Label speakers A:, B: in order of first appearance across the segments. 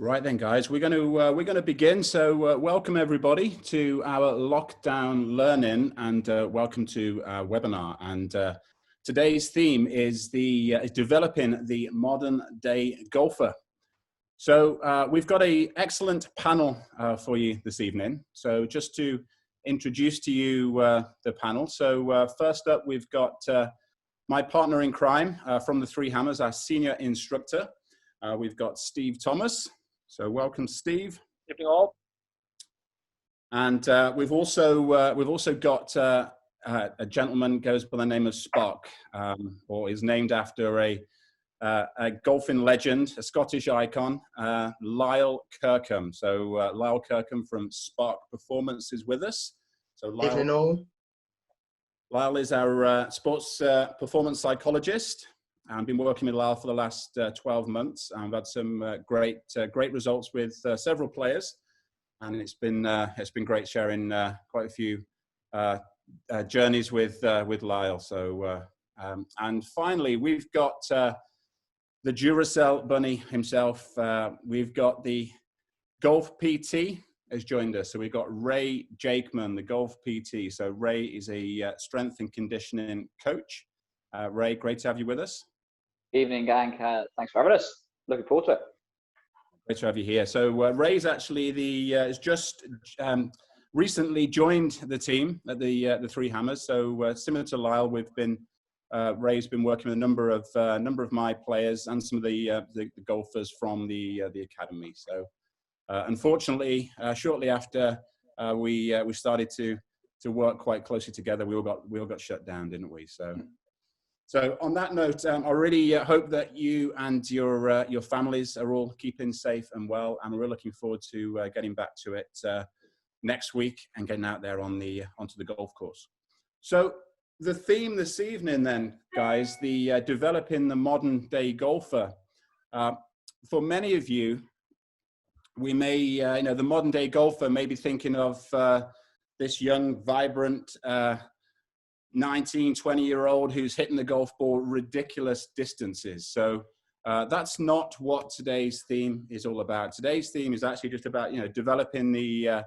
A: Right then, guys, we're going to begin. So welcome everybody to our lockdown learning, and welcome to our webinar. And today's theme is developing the modern day golfer. So we've got an excellent panel for you this evening. So just to introduce to you the panel. So first up, we've got my partner in crime from the Three Hammers, our senior instructor. We've got Steve Thomas. So welcome, Steve.
B: Evening all.
A: And we've also got a gentleman goes by the name of Spock, or is named after a golfing legend, a Scottish icon, Lyle Kirkham. So Lyle Kirkham from Spock Performance is with us. So
C: Evening all.
A: Lyle is our sports performance psychologist. I've been working with Lyle for the last 12 months. I've had some great results with several players, and it's been great sharing quite a few journeys with Lyle. So and finally, we've got the Duracell Bunny himself. We've got the Golf PT has joined us. So we've got Ray Jakeman, the Golf PT. So Ray is a strength and conditioning coach. Ray, great to have you with us.
B: Evening, gang. Thanks for having us. Looking forward to it.
A: Great to have you here. So Ray's actually has just recently joined the team at the Three Hammers. So similar to Lyle, Ray's been working with a number of my players and some of the golfers from the academy. So unfortunately, shortly after we started to work quite closely together, we all got shut down, didn't we? So on that note, I really hope that you and your families are all keeping safe and well, and we're looking forward to getting back to it next week and getting out there onto the golf course. So the theme this evening, then, guys, the developing the modern day golfer. For many of you, we may the modern day golfer may be thinking of this young, vibrant 19, 20-year-old who's hitting the golf ball ridiculous distances. So that's not what today's theme is all about. Today's theme is actually just about developing the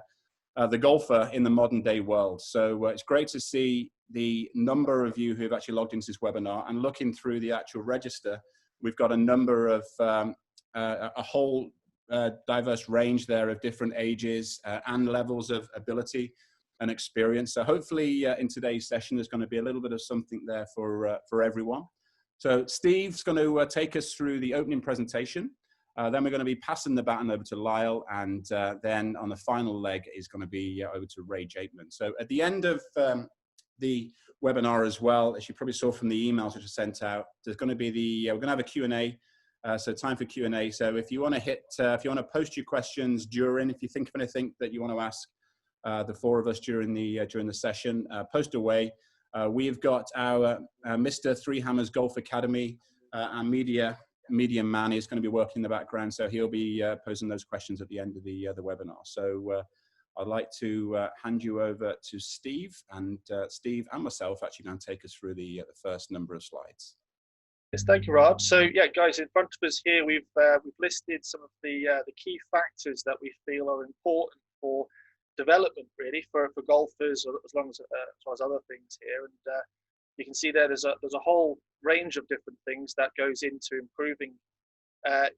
A: golfer in the modern day world. So it's great to see the number of you who've actually logged into this webinar, and looking through the actual register, we've got a number of a whole diverse range there of different ages and levels of ability and experience. So hopefully in today's session, there's going to be a little bit of something there for everyone. So Steve's going to take us through the opening presentation. Then we're going to be passing the baton over to Lyle, and then on the final leg is going to be over to Ray Jakeman. So at the end of the webinar as well, as you probably saw from the emails which are sent out, there's going to be we're going to have a Q&A. So time for Q&A. So if you want to post your questions if you think of anything that you want to ask the four of us during the session, post away. We've got our Mr. Three Hammers Golf Academy, our media man is going to be working in the background, so he'll be posing those questions at the end of the webinar. So I'd like to hand you over to Steve, and Steve and myself actually going to take us through the first number of slides.
D: Yes, thank you, Rob. So yeah, guys, in front of us here, we've listed some of the key factors that we feel are important for development, really, for golfers, as well as other things here. And you can see there's a whole range of different things that goes into improving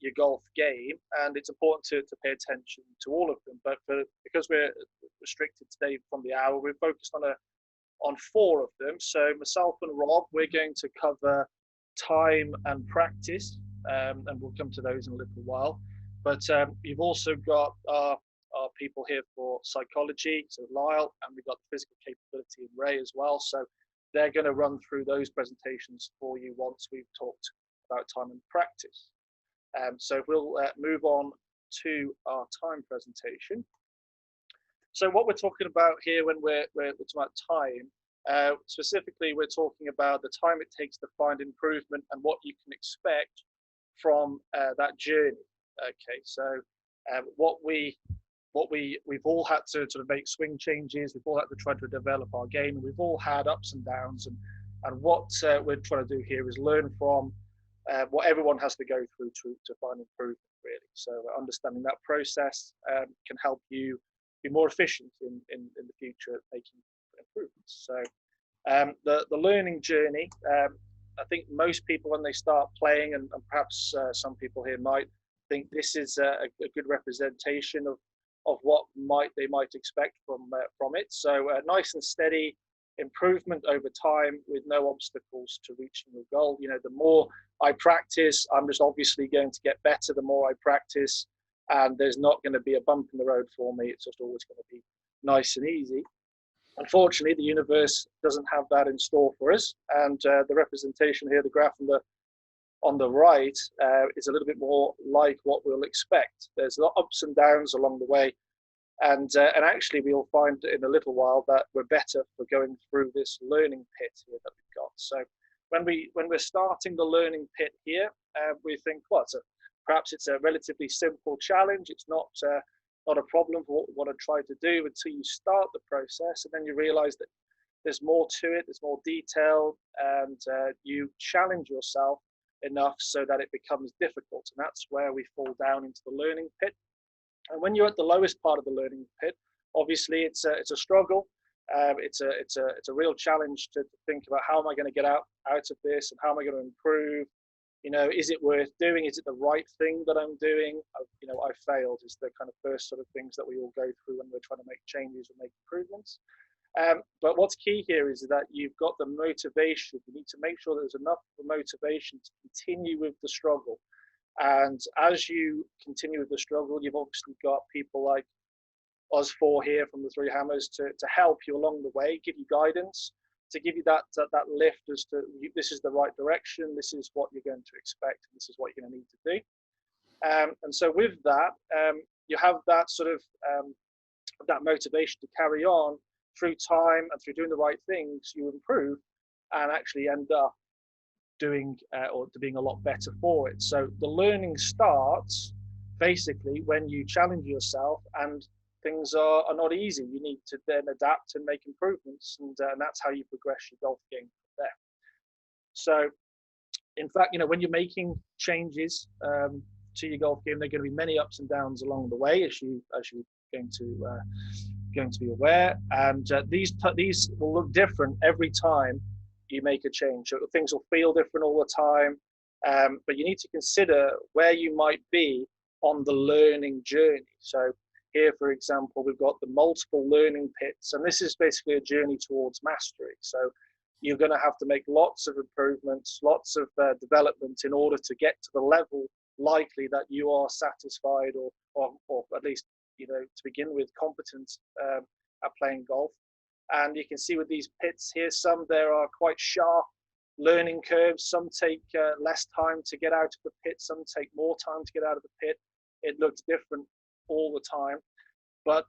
D: your golf game, and it's important to pay attention to all of them. But because we're restricted today from the hour, we're focused on four of them. So myself and Rob, we're going to cover time and practice, and we'll come to those in a little while. But you've also got our people here for psychology, so Lyle, and we've got the physical capability in Ray as well. So they're going to run through those presentations for you once we've talked about time and practice. So we'll move on to our time presentation. So what we're talking about here when we're talking about time, specifically we're talking about the time it takes to find improvement and what you can expect from that journey. Okay, so we've all had to sort of make swing changes. We've all had to try to develop our game, and we've all had ups and downs. And what we're trying to do here is learn from what everyone has to go through to find improvement, really. So understanding that process can help you be more efficient in the future at making improvements. So the learning journey, I think most people when they start playing, and perhaps some people here might think this is a good representation of what they might expect from it. So nice and steady improvement over time with no obstacles to reaching your goal. You know, the more I practice, I'm just obviously going to get better the more I practice, and there's not going to be a bump in the road for me. It's just always going to be nice and easy. Unfortunately, the universe doesn't have that in store for us, and the representation here, the graph on the right, is a little bit more like what we'll expect. There's ups and downs along the way, and actually we'll find in a little while that we're better for going through this learning pit here that we've got. So when we're starting the learning pit here, we think, well, perhaps it's a relatively simple challenge. It's not a problem for what we want to try to do until you start the process, and then you realize that there's more to it, there's more detail, and you challenge yourself enough so that it becomes difficult, and that's where we fall down into the learning pit. And when you're at the lowest part of the learning pit, obviously it's a struggle. It's a real challenge to think about, how am I going to get out of this, and how am I going to improve? You know, is it worth doing? Is it the right thing that I'm doing? You know, I failed is the kind of first sort of things that we all go through when we're trying to make changes or make improvements. But what's key here is that you've got the motivation. You need to make sure there's enough motivation to continue with the struggle. And as you continue with the struggle, you've obviously got people like us four here from the Three Hammers to help you along the way, give you guidance, to give you that lift as to this is the right direction, this is what you're going to expect, and this is what you're going to need to do. And so with that, you have that sort of that motivation to carry on through time, and through doing the right things, you improve and actually end up doing or being a lot better for it. So the learning starts basically when you challenge yourself and things are not easy. You need to then adapt and make improvements, and that's how you progress your golf game from there. So in fact, you know, when you're making changes to your golf game, there are going to be many ups and downs along the way, as you're going to be aware, and these will look different every time you make a change. So things will feel different all the time, but you need to consider where you might be on the learning journey. So here, for example, we've got the multiple learning pits, and this is basically a journey towards mastery. So you're going to have to make lots of improvements, lots of development in order to get to the level likely that you are satisfied or at least, you know, to begin with, competent at playing golf. And you can see with these pits here, some there are quite sharp learning curves. Some take less time to get out of the pit. Some take more time to get out of the pit. It looks different all the time. But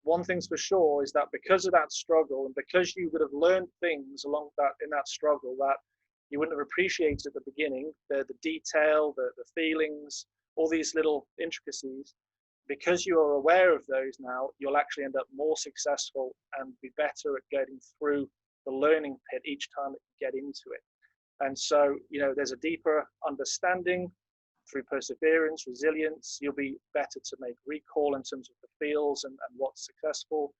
D: one thing's for sure is that because of that struggle, and because you would have learned things along that in that struggle that you wouldn't have appreciated at the beginning, the detail, the feelings, all these little intricacies, because you are aware of those now, you'll actually end up more successful and be better at getting through the learning pit each time that you get into it. And so, you know, there's a deeper understanding through perseverance, resilience. You'll be better to make recall in terms of the feels and what's successful.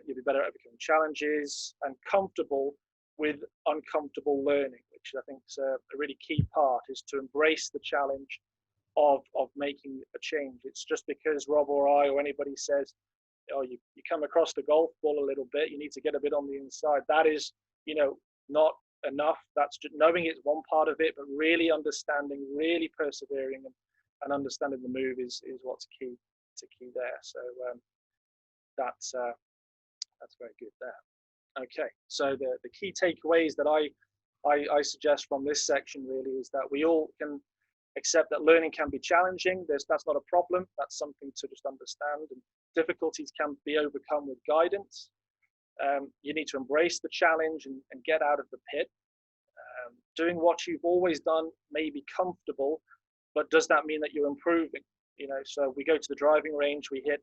D: You'll be better at overcoming challenges and comfortable with uncomfortable learning, which I think is a really key part, is to embrace the challenge of making a change. It's just because Rob or I or anybody says, oh, you come across the golf ball a little bit, you need to get a bit on the inside. That is, you know, not enough. That's just knowing it's one part of it, but really understanding, really persevering and understanding the move is what's key there. So that's very good there. Okay, so the key takeaways that I suggest from this section really is that we all can accept that learning can be challenging. That's not a problem. That's something to just understand, and difficulties can be overcome with guidance. You need to embrace the challenge and get out of the pit. Doing what you've always done may be comfortable, but does that mean that you're improving? You know, so we go to the driving range, we hit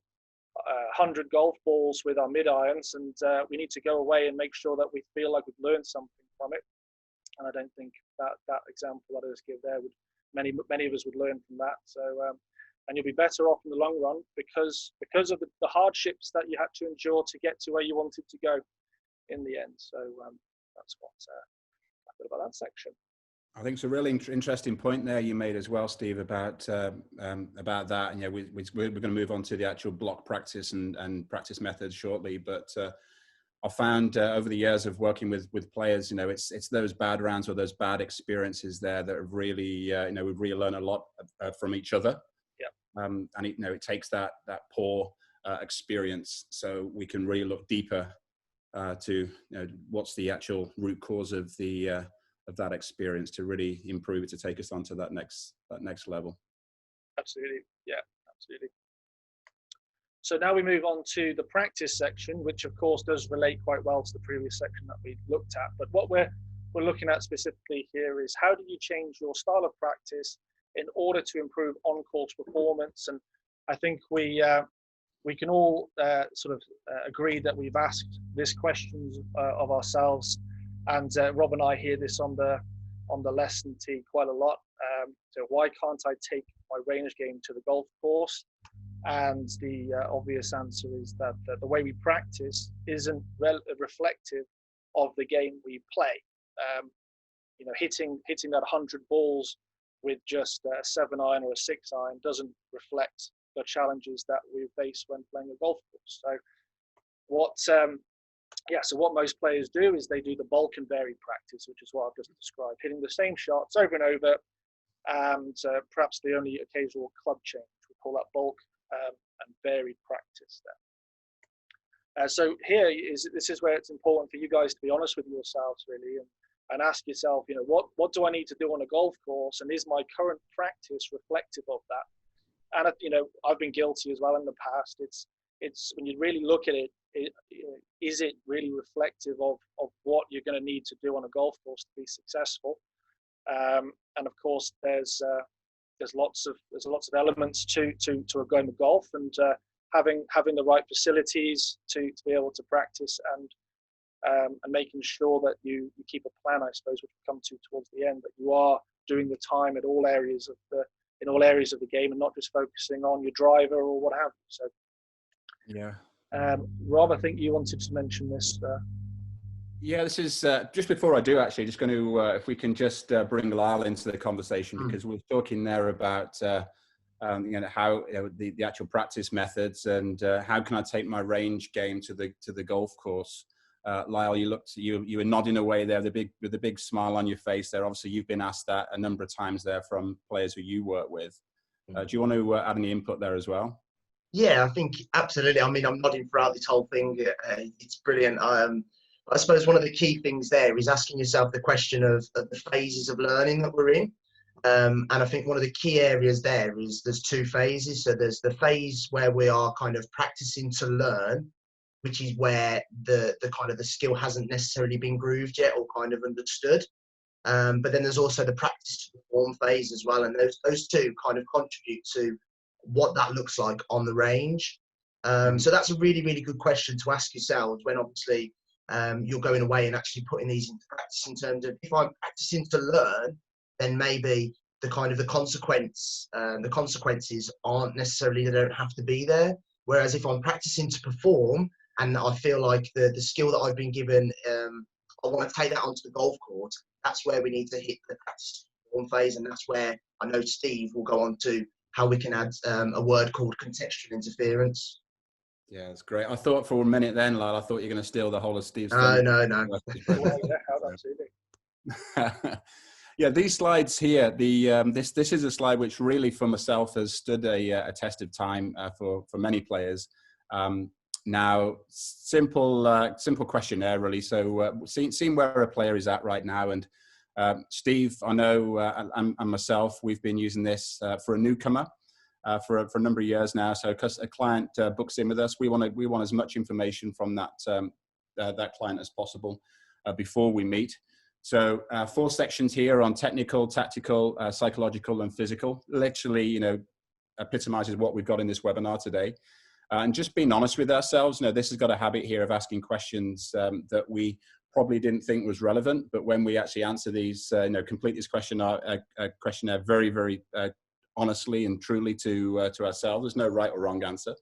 D: 100 golf balls with our mid irons, and we need to go away and make sure that we feel like we've learned something from it. And I don't think that example that I just give there would many of us would learn from that. So and you'll be better off in the long run because of the hardships that you had to endure to get to where you wanted to go in the end. So that's what I feel about that section.
A: I think it's a really interesting point there you made as well, Steve, about that. And yeah, we're going to move on to the actual block practice and practice methods shortly. But I found over the years of working with players, it's those bad rounds or those bad experiences there that have really, we've really learned a lot from each other.
D: Yeah.
A: And it takes that poor experience, so we can really look deeper to what's the actual root cause of that experience to really improve it, to take us on to that next level.
D: Absolutely. Yeah, absolutely. So now we move on to the practice section, which of course does relate quite well to the previous section that we looked at. But what we're looking at specifically here is how do you change your style of practice in order to improve on-course performance? And I think we can all agree that we've asked this question of ourselves. And Rob and I hear this on the lesson tee quite a lot. So why can't I take my range game to the golf course? And the obvious answer is that the way we practice isn't reflective of the game we play. Hitting that 100 balls with just a 7-iron or a 6-iron doesn't reflect the challenges that we face when playing a golf course. So what most players do is they do the bulk and vary practice, which is what I've just described, hitting the same shots over and over, and perhaps the only occasional club change. We call that bulk and varied practice there. So this is where it's important for you guys to be honest with yourselves, really, and ask yourself, what do I need to do on a golf course, and is my current practice reflective of that? And I've been guilty as well in the past. It's when you really look at it, is it really reflective of what you're going to need to do on a golf course to be successful? And of course, there's lots of elements to a game of golf, and having the right facilities to be able to practice and making sure that you keep a plan, I suppose, which we'll come to towards the end, that you are doing the time at all areas of the game and not just focusing on your driver or what have you. So
A: yeah.
D: Rob, I think you wanted to mention this.
A: Yeah, this is just before I do, actually, just going to, if we can just bring Lyle into the conversation, because we're talking there about, how the actual practice methods and how can I take my range game to the golf course. Lyle, you were nodding away there with a big smile on your face there. Obviously, you've been asked that a number of times there from players who you work with. Do you want to add any input there as well?
C: Yeah, I think absolutely. I mean, I'm nodding throughout this whole thing. It's brilliant. I suppose one of the key things there is asking yourself the question of the phases of learning that we're in. And I think one of the key areas there is there's two phases. So there's the phase where we are kind of practicing to learn, which is where the kind of the skill hasn't necessarily been grooved yet or kind of understood. But then there's also the practice to perform phase as well. And those two kind of contribute to what that looks like on the range. So that's a really, really good question to ask yourselves when obviously you're going away and actually putting these into practice, in terms of if I'm practicing to learn, then maybe the consequences aren't necessarily, they don't have to be there. Whereas if I'm practicing to perform and I feel like the skill that I've been given, I want to take that onto the golf course, that's where we need to hit the practice to perform phase. And that's where I know Steve will go on to how we can add a word called contextual interference.
A: Yeah, that's great. I thought for a minute then, Lyle, I thought you were going to steal the whole of Steve's.
C: No.
A: Yeah, these slides here, this is a slide which really for myself has stood a test of time for many players. Now, simple questionnaire really. So seeing where a player is at right now, and Steve, I know, and myself, we've been using this for a newcomer for a number of years now. So because a client books in with us, we want as much information from that client as possible before we meet. So 4 sections here on technical, tactical, psychological, and physical. Literally, epitomizes what we've got in this webinar today. And just being honest with ourselves, this has got a habit here of asking questions that we probably didn't think was relevant, but when we actually answer these, complete this questionnaire very, very honestly and truly to ourselves. There's no right or wrong answer.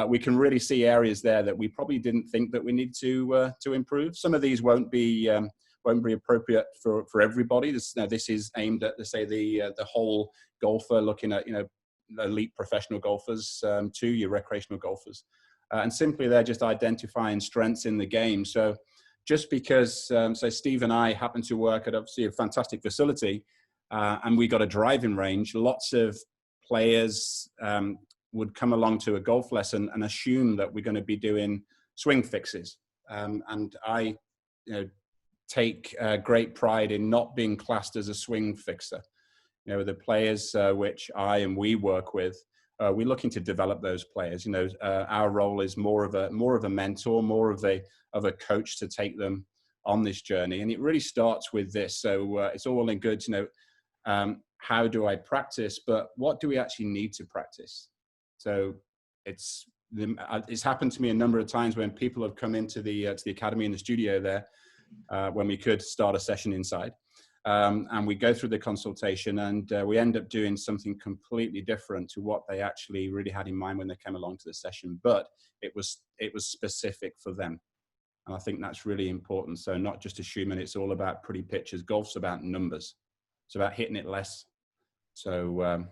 A: We can really see areas there that we probably didn't think that we need to improve. Some of these won't be appropriate for everybody. This is aimed at, let's say, the whole golfer, looking at, elite professional golfers to your recreational golfers. And simply they're just identifying strengths in the game. So just because, say, Steve and I happen to work at obviously a fantastic facility and we got a driving range, lots of players would come along to a golf lesson and assume that we're going to be doing swing fixes. And I take great pride in not being classed as a swing fixer. The players which I and we work with, we're looking to develop those players. Our role is more of a mentor, more of a coach to take them on this journey. And it really starts with this. So it's all in good, how do I practice, but what do we actually need to practice? So it's happened to me a number of times when people have come into the academy in the studio there, when we could start a session inside. And we go through the consultation and we end up doing something completely different to what they actually really had in mind when they came along to the session, but it was specific for them. And I think that's really important. So not just assuming it's all about pretty pictures. Golf's about numbers. It's about hitting it less. So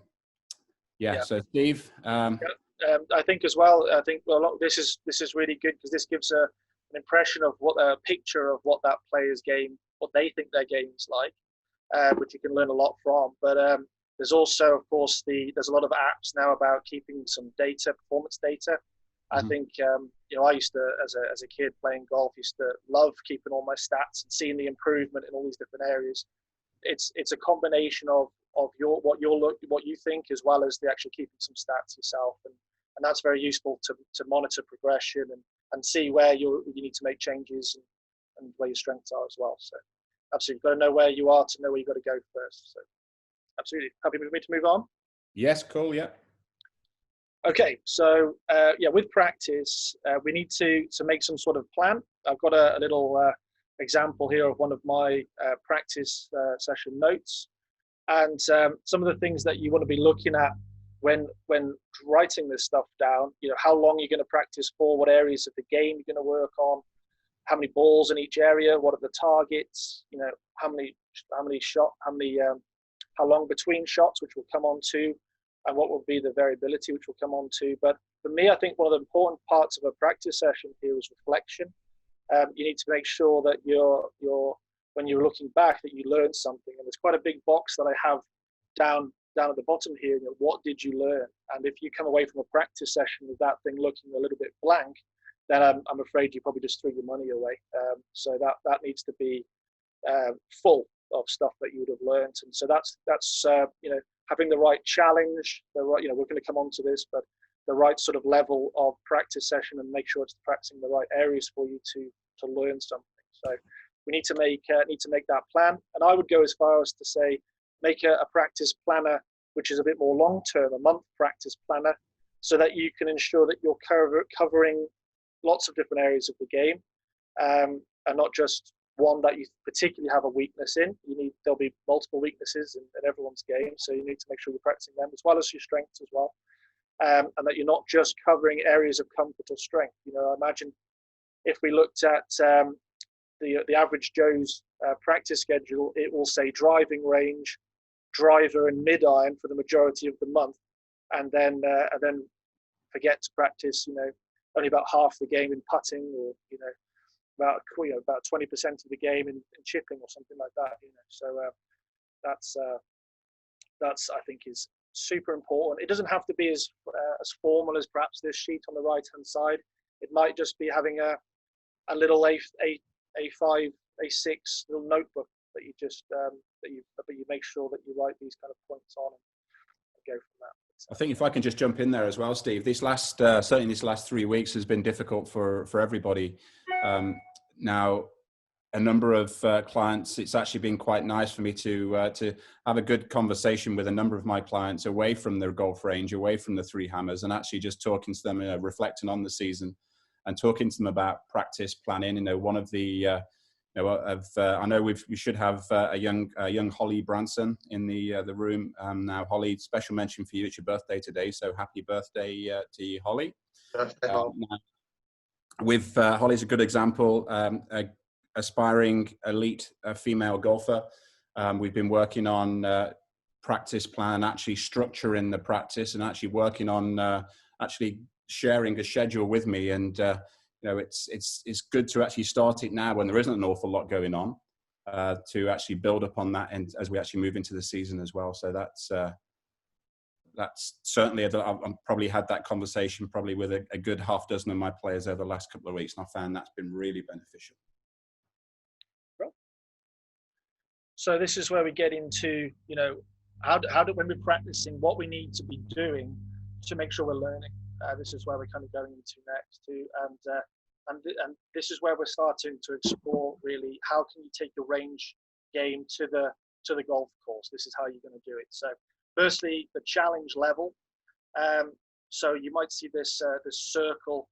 A: So Steve,
D: I think as well, this is really good because this gives an impression of a picture of what that player's game, what they think their game's like, which you can learn a lot from. But there's also, of course, there's a lot of apps now about keeping some data, performance data. I think, I used to, as a kid playing golf, used to love keeping all my stats and seeing the improvement in all these different areas. It's a combination of what you think, as well as the actual keeping some stats yourself, and that's very useful to monitor progression and see where you need to make changes and where your strengths are as well. So absolutely, you've got to know where you are to know where you've got to go first. So absolutely, happy with me to move on?
A: Yes, cool, yeah.
D: Okay, so with practice, we need to make some sort of plan. I've got a little example here of one of my practice session notes, and some of the things that you want to be looking at when writing this stuff down. How long you're going to practice for, what areas of the game you're going to work on, how many balls in each area, what are the targets, how long between shots, which we'll come on to, and what will be the variability, which we'll come on to. But for me, I think one of the important parts of a practice session here is reflection. You need to make sure that when you're looking back, that you learned something. And there's quite a big box that I have down at the bottom here. What did you learn? And if you come away from a practice session with that thing looking a little bit blank, then I'm afraid you probably just threw your money away. So that needs to be full of stuff that you would have learned. And so that's having the right challenge. We're going to come on to this, but the right sort of level of practice session, and make sure it's practicing the right areas for you to learn something. So we need to make that plan. And I would go as far as to say, make a practice planner, which is a bit more long-term, a month practice planner, so that you can ensure that you're covering lots of different areas of the game, and not just one that you particularly have a weakness in. There'll be multiple weaknesses in everyone's game, so you need to make sure you're practicing them as well as your strengths as well, and that you're not just covering areas of comfort or strength. Imagine if we looked at the average Joe's practice schedule, it will say driving range, driver, and mid-iron for the majority of the month, and then forget to practice only about half the game in putting, or about 20% of the game in chipping or something like that. So that's I think is super important. It doesn't have to be as formal as perhaps this sheet on the right hand side. It might just be having a little A5, A6 little notebook that you just but you make sure that you write these kind of points on and go from that.
A: I think if I can just jump in there as well, Steve, certainly this last 3 weeks has been difficult for everybody. Now, a number of clients, it's actually been quite nice for me to have a good conversation with a number of my clients away from their golf range, away from the three hammers, and actually just talking to them, reflecting on the season and talking to them about practice planning. One of the I know we should have a young Holly Branson in the room now. Holly, special mention for you. It's your birthday today, so happy birthday to you, Holly.
C: Birthday, Holly.
A: With Holly's a good example, aspiring elite female golfer. We've been working on practice plan, actually structuring the practice, and actually working on actually sharing a schedule with me. And it's good to actually start it now when there isn't an awful lot going on, to actually build upon that, and as we actually move into the season as well. So that's certainly, I've probably had that conversation probably with a good half dozen of my players over the last couple of weeks, and I found that's been really beneficial.
D: So this is where we get into, how do when we're practicing, what we need to be doing to make sure we're learning. This is where we're kind of going into next too, and this is where we're starting to explore really how can you take your range game to the golf course. This is how you're going to do it. So firstly, the challenge level. So you might see this circular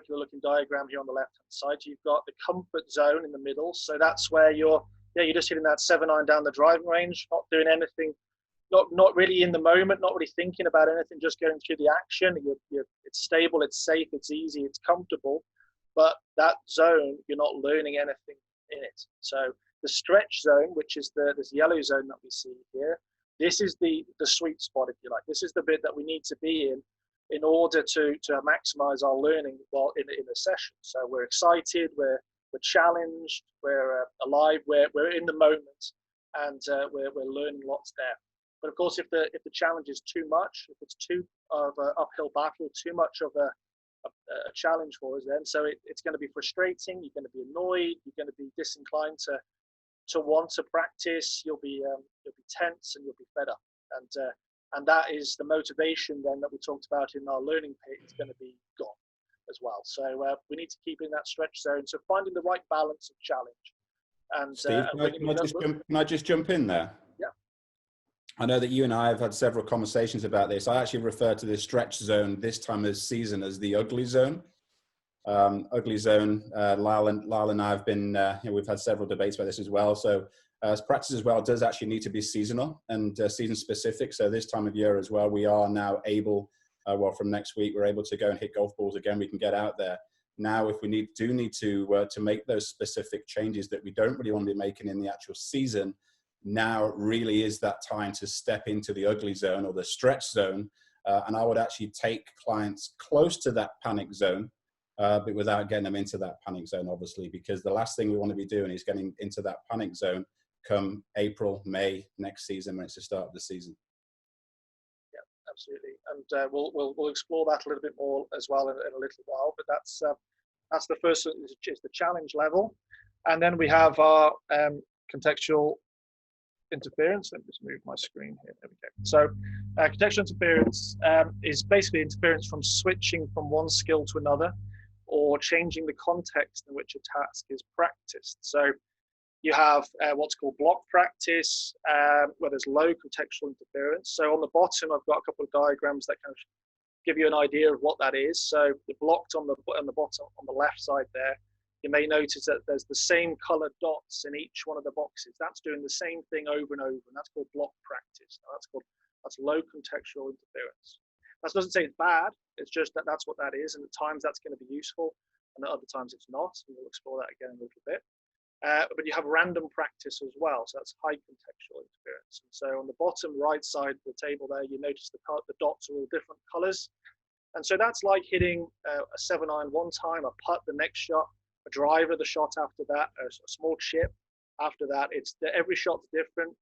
D: looking diagram here on the left hand side. You've got the comfort zone in the middle. So that's where you're just hitting that 7-iron down the driving range, not doing anything, not really in the moment, not really thinking about anything, just going through the action. It's stable, it's safe, it's easy, it's comfortable. But that zone, you're not learning anything in it. So the stretch zone, which is this yellow zone that we see here, this is the sweet spot, if you like. This is the bit that we need to be in order to maximize our learning while in a session. So we're excited, we're challenged, we're alive, we're in the moment, and we're learning lots there. But of course, if the challenge is too much, if it's too of an uphill battle, too much of a challenge for us, then it's going to be frustrating. You're going to be annoyed. You're going to be disinclined to want to practice. You'll be tense and you'll be fed up. And that is the motivation then that we talked about in our learning pit is going to be gone as well. So we need to keep in that stretch zone. So finding the right balance of challenge. And
A: Steve, can I just jump in there?
D: Yeah.
A: I know that you and I have had several conversations about this. I actually refer to this stretch zone this time of season as the ugly zone. Ugly zone. Lyle and I have been, we've had several debates about this as well. So as practice as well does actually need to be seasonal and season specific. So this time of year as well, we are now able, from next week, we're able to go and hit golf balls again. We can get out there. Now, if we do need to make those specific changes that we don't really want to be making in the actual season, now really is that time to step into the ugly zone or the stretch zone. And I would actually take clients close to that panic zone, but without getting them into that panic zone, obviously, because the last thing we want to be doing is getting into that panic zone come April, May next season when it's the start of the season.
D: Yeah, absolutely. And we'll explore that a little bit more as well in a little while. But that's the first, is the challenge level, and then we have our contextual interference. Let me just move my screen here. There we go. So contextual interference is basically interference from switching from one skill to another, or changing the context in which a task is practiced. So you have what's called block practice, where there's low contextual interference. So on the bottom, I've got a couple of diagrams that kind of give you an idea of what that is. So the blocked on the bottom, on the left side there, you may notice that there's the same colored dots in each one of the boxes. That's doing the same thing over and over, and that's called block practice. Now that's low contextual interference. That doesn't say it's bad. It's just that's what that is, and at times that's going to be useful, and at other times it's not. And we'll explore that again in a little bit. But you have random practice as well, so that's high contextual interference. And so on the bottom right side of the table there, you notice the dots are all different colors, and so that's like hitting a 7-iron one time, a putt the next shot, a driver the shot after that, a small chip after that. Every shot's different,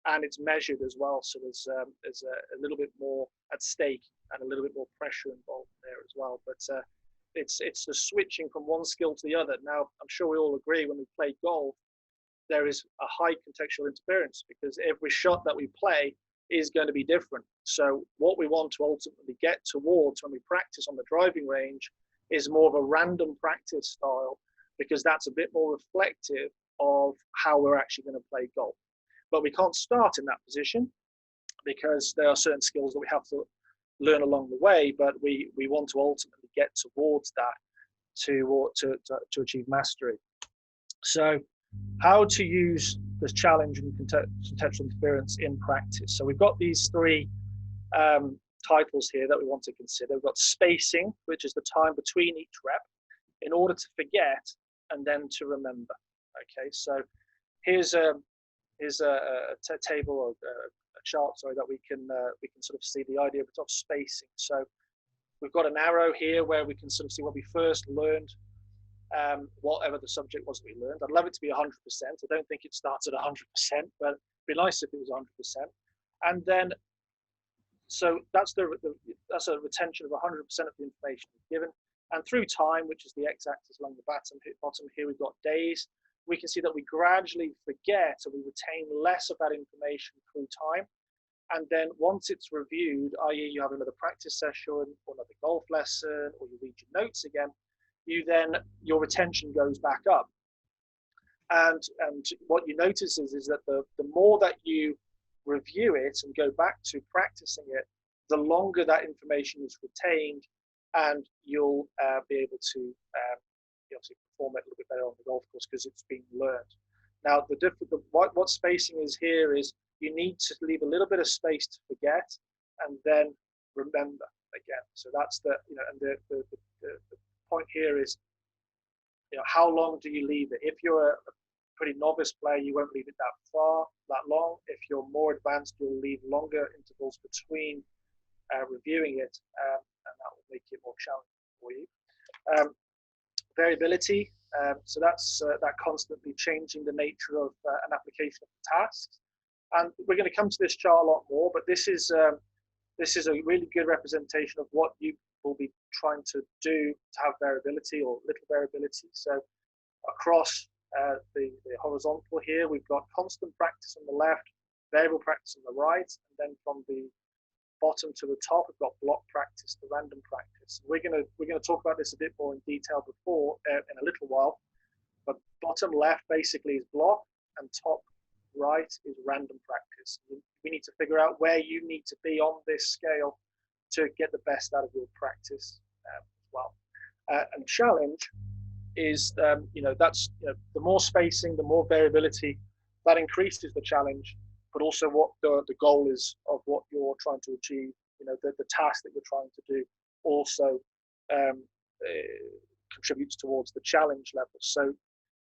D: and it's measured as well. So there's a little bit more at stake and a little bit more pressure involved there as well. But it's the switching from one skill to the other. Now, I'm sure we all agree when we play golf, there is a high contextual interference because every shot that we play is going to be different. So what we want to ultimately get towards when we practice on the driving range is more of a random practice style, because that's a bit more reflective of how we're actually going to play golf. But we can't start in that position because there are certain skills that we have to learn along the way, but we want to ultimately get towards that to achieve mastery. So how to use this challenge and contextual interference in practice. So we've got these three titles here that we want to consider. We've got spacing, which is the time between each rep, in order to forget and then to remember. Okay, so here's a table or a chart, sorry, that we can sort of see the idea of spacing. So we've got an arrow here where we can sort of see when we first learned whatever the subject was that we learned. I'd love it to be 100%. I don't think it starts at 100%, but it'd be nice if it was 100%. And then, so that's a retention of 100% of the information given. And through time, which is the x-axis along the bottom here, we've got days. We can see that we gradually forget, or we retain less of that information through time. And then once it's reviewed, i.e. you have another practice session or another golf lesson, or you read your notes again, your retention goes back up. And what you notice is that the more that you review it and go back to practicing it, the longer that information is retained, and you'll be able to obviously perform it a little bit better on the golf course because it's been learned. Now, what spacing is here is you need to leave a little bit of space to forget and then remember again. So that's the point here is, how long do you leave it? If you're a pretty novice player, you won't leave it that long. If you're more advanced, you'll leave longer intervals between reviewing it, and that will make it more challenging for you. Variability, so that's that constantly changing the nature of an application of the tasks. And we're going to come to this chart a lot more, but this is a really good representation of what you will be trying to do to have variability or little variability. So across the horizontal here, we've got constant practice on the left, variable practice on the right, and then from the bottom to the top, we've got block practice, the random practice. We're gonna talk about this a bit more in detail in a little while. But bottom left basically is block, and top right is random practice. We need to figure out where you need to be on this scale to get the best out of your practice as well. And challenge is, that's the more spacing, the more variability, that increases the challenge, but also what the goal is of what you're trying to achieve. The task that you're trying to do also contributes towards the challenge level. So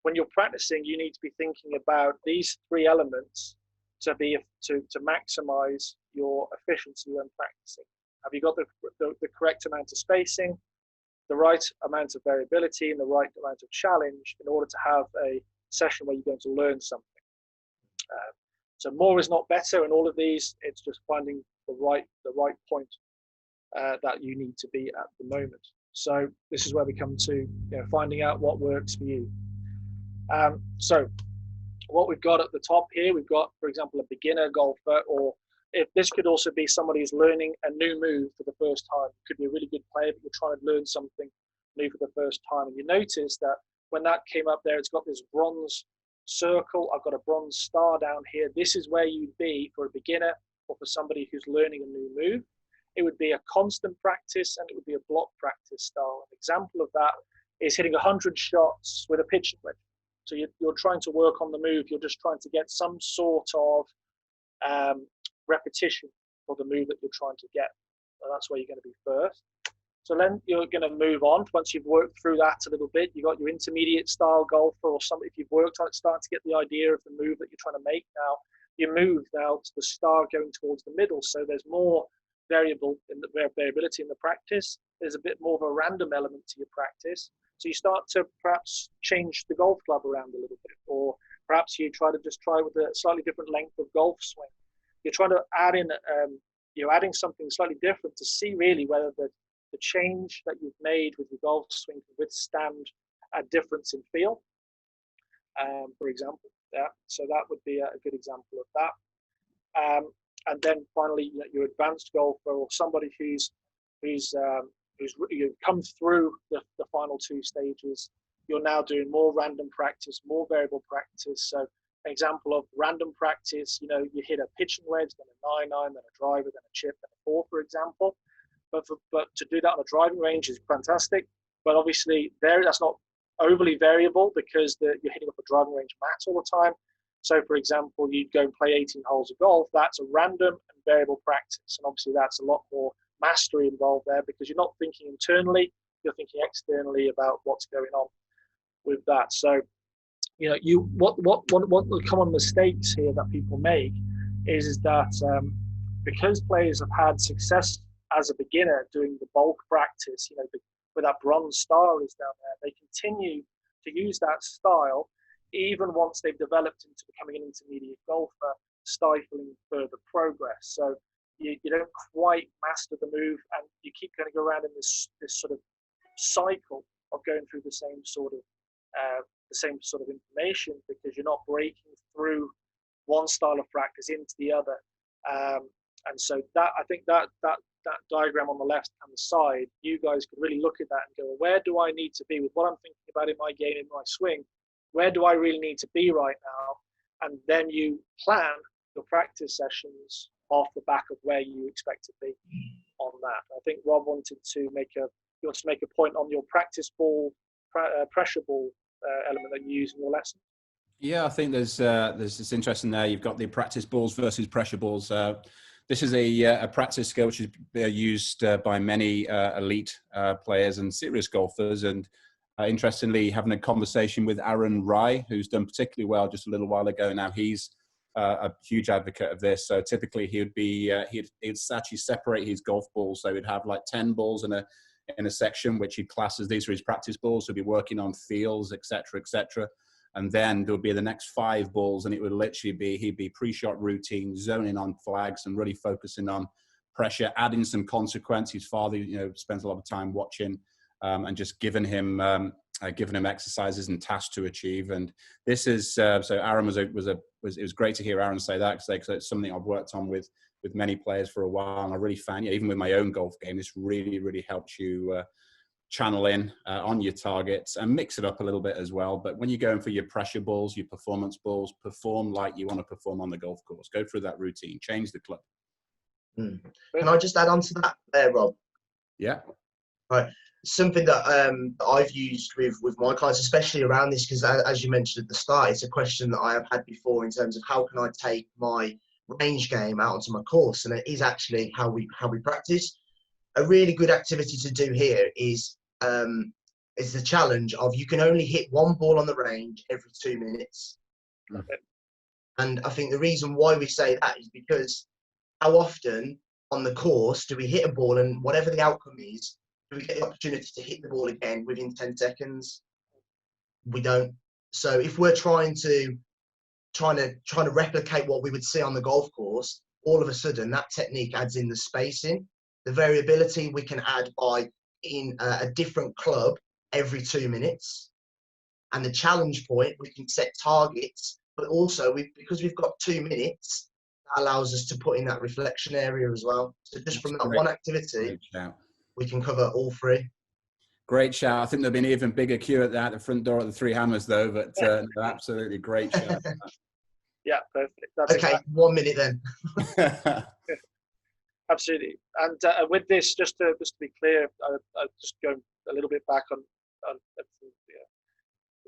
D: when you're practicing, you need to be thinking about these three elements to maximize your efficiency when practicing. Have you got the correct amount of spacing, the right amount of variability, and the right amount of challenge in order to have a session where you're going to learn something? So more is not better in all of these. It's just finding the right point that you need to be at the moment. So this is where we come to finding out what works for you. So what we've got at the top here, we've got, for example, a beginner golfer, or if this could also be somebody who's learning a new move for the first time. It could be a really good player, but you're trying to learn something new for the first time. And you notice that when that came up there, it's got this bronze circle. I've got a bronze star down here. This is where you'd be for a beginner or for somebody who's learning a new move. It would be a constant practice, and it would be a block practice style. An example of that is hitting 100 shots with a pitching wedge. So you're trying to work on the move. You're just trying to get some sort of repetition for the move that you're trying to get. So that's where you're going to be first. So then you're going to move on. Once you've worked through that a little bit, you've got your intermediate style golfer, or something. If you've worked on it, starting to get the idea of the move that you're trying to make now, you move now to the star going towards the middle. So there's more variability in the practice. There's a bit more of a random element to your practice. So you start to perhaps change the golf club around a little bit, or perhaps you try with a slightly different length of golf swing. You're trying to add in, you're adding something slightly different to see really whether the change that you've made with your golf swing can withstand a difference in feel, for example. Yeah, so that would be a good example of that. And then finally, your advanced golfer, or somebody who's come through the final two stages. You're now doing more random practice, more variable practice. So an example of random practice, you hit a pitching wedge, then a 9-iron, then a driver, then a chip, then a 4, for example. But to do that on a driving range is fantastic. But obviously that's not overly variable because you're hitting up a driving range mats all the time. So, for example, you'd go and play 18 holes of golf. That's a random and variable practice. And obviously, that's a lot more mastery involved there because you're not thinking internally, you're thinking externally about what's going on with that. So, what the common mistakes here that people make is that because players have had success as a beginner doing the bulk practice, where that bronze style is down there, they continue to use that style even once they've developed into becoming an intermediate golfer, stifling further progress. So you don't quite master the move, and you keep going to go around in this sort of cycle of going through the same sort of information because you're not breaking through one style of practice into the other. And so that, I think that diagram on the left hand side, you guys could really look at that and go, well, where do I need to be with what I'm thinking about in my game, in my swing? Where do I really need to be right now? And then you plan your practice sessions off the back of where you expect to be on that. I think Rob wanted to make a point on your practice ball, pressure ball element that you use in your lesson.
A: Yeah, I think there's this interesting there. You've got the practice balls versus pressure balls. This is a practice skill which is used by many elite players and serious golfers. And interestingly, having a conversation with Aaron Rye, who's done particularly well just a little while ago. Now he's a huge advocate of this. So typically he'd actually separate his golf balls. So he'd have like 10 balls in a section, which he classes these are his practice balls. So he'd be working on feels, etc., etc. And then there would be the next 5 balls, and it would literally be he'd be pre-shot routine, zoning on flags, and really focusing on pressure, adding some consequence. His father, spends a lot of time watching. And just giving him exercises and tasks to achieve. And this is so Aaron it was great to hear Aaron say that because it's something I've worked on with many players for a while, and I really found even with my own golf game, this really helps you channel in on your targets and mix it up a little bit as well. But when you're going for your pressure balls, your performance balls, perform like you want to perform on the golf course. Go through that routine, change the club.
C: Can I just add on to that there, Rob?
A: Yeah.
C: Right. Something that I've used with my clients, especially around this, because as you mentioned at the start, it's a question that I have had before in terms of how can I take my range game out onto my course, and it is actually how we practice. A really good activity to do here is the challenge of you can only hit one ball on the range every 2 minutes.
D: Okay.
C: And I think the reason why we say that is because how often on the course do we hit a ball, and whatever the outcome is, do we get the opportunity to hit the ball again within 10 seconds? We don't. So if we're trying to replicate what we would see on the golf course, all of a sudden that technique adds in the spacing, the variability we can add by in a different club every 2 minutes, and the challenge point we can set targets, but also because we've got 2 minutes, that allows us to put in that reflection area as well. So just from that one activity, we can cover all 3.
A: Great shout. I think there'll be an even bigger queue at the front door at the Three Hammers, though, but absolutely great shout.
D: Yeah, perfect. That's
C: okay, exactly. 1 minute then.
D: Absolutely. And with this, just to be clear, I'll just go a little bit back on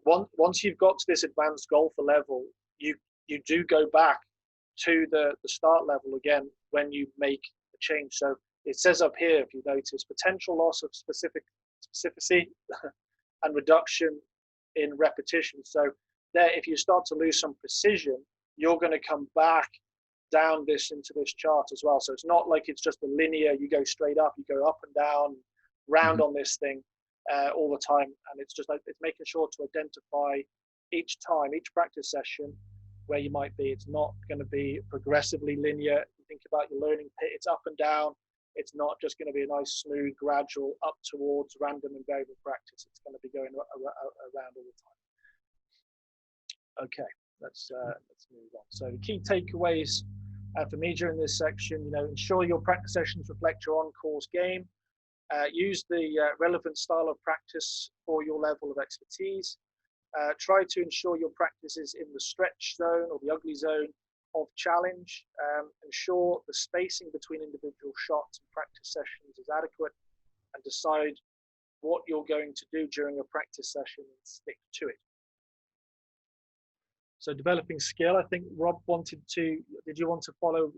D: once you've got to this advanced golfer level, you do go back to the start level again when you make a change. So it says up here, if you notice, potential loss of specificity and reduction in repetition. So there, if you start to lose some precision, you're going to come back down into this chart as well. So it's not like it's just a linear, you go straight up, you go up and down, round on this thing all the time. And it's just like, it's making sure to identify each time, each practice session, where you might be. It's not going to be progressively linear. You think about your learning pit, it's up and down. It's not just going to be a nice, smooth, gradual up towards random and variable practice. It's going to be going around all the time. Okay, let's move on. So the key takeaways for me during this section, ensure your practice sessions reflect your on-course game. Use the relevant style of practice for your level of expertise. Try to ensure your practice is in the stretch zone or the ugly zone of challenge. Ensure the spacing between individual shots and practice sessions is adequate, and decide what you're going to do during a practice session and stick to it. So developing skill, I think Rob did you want to follow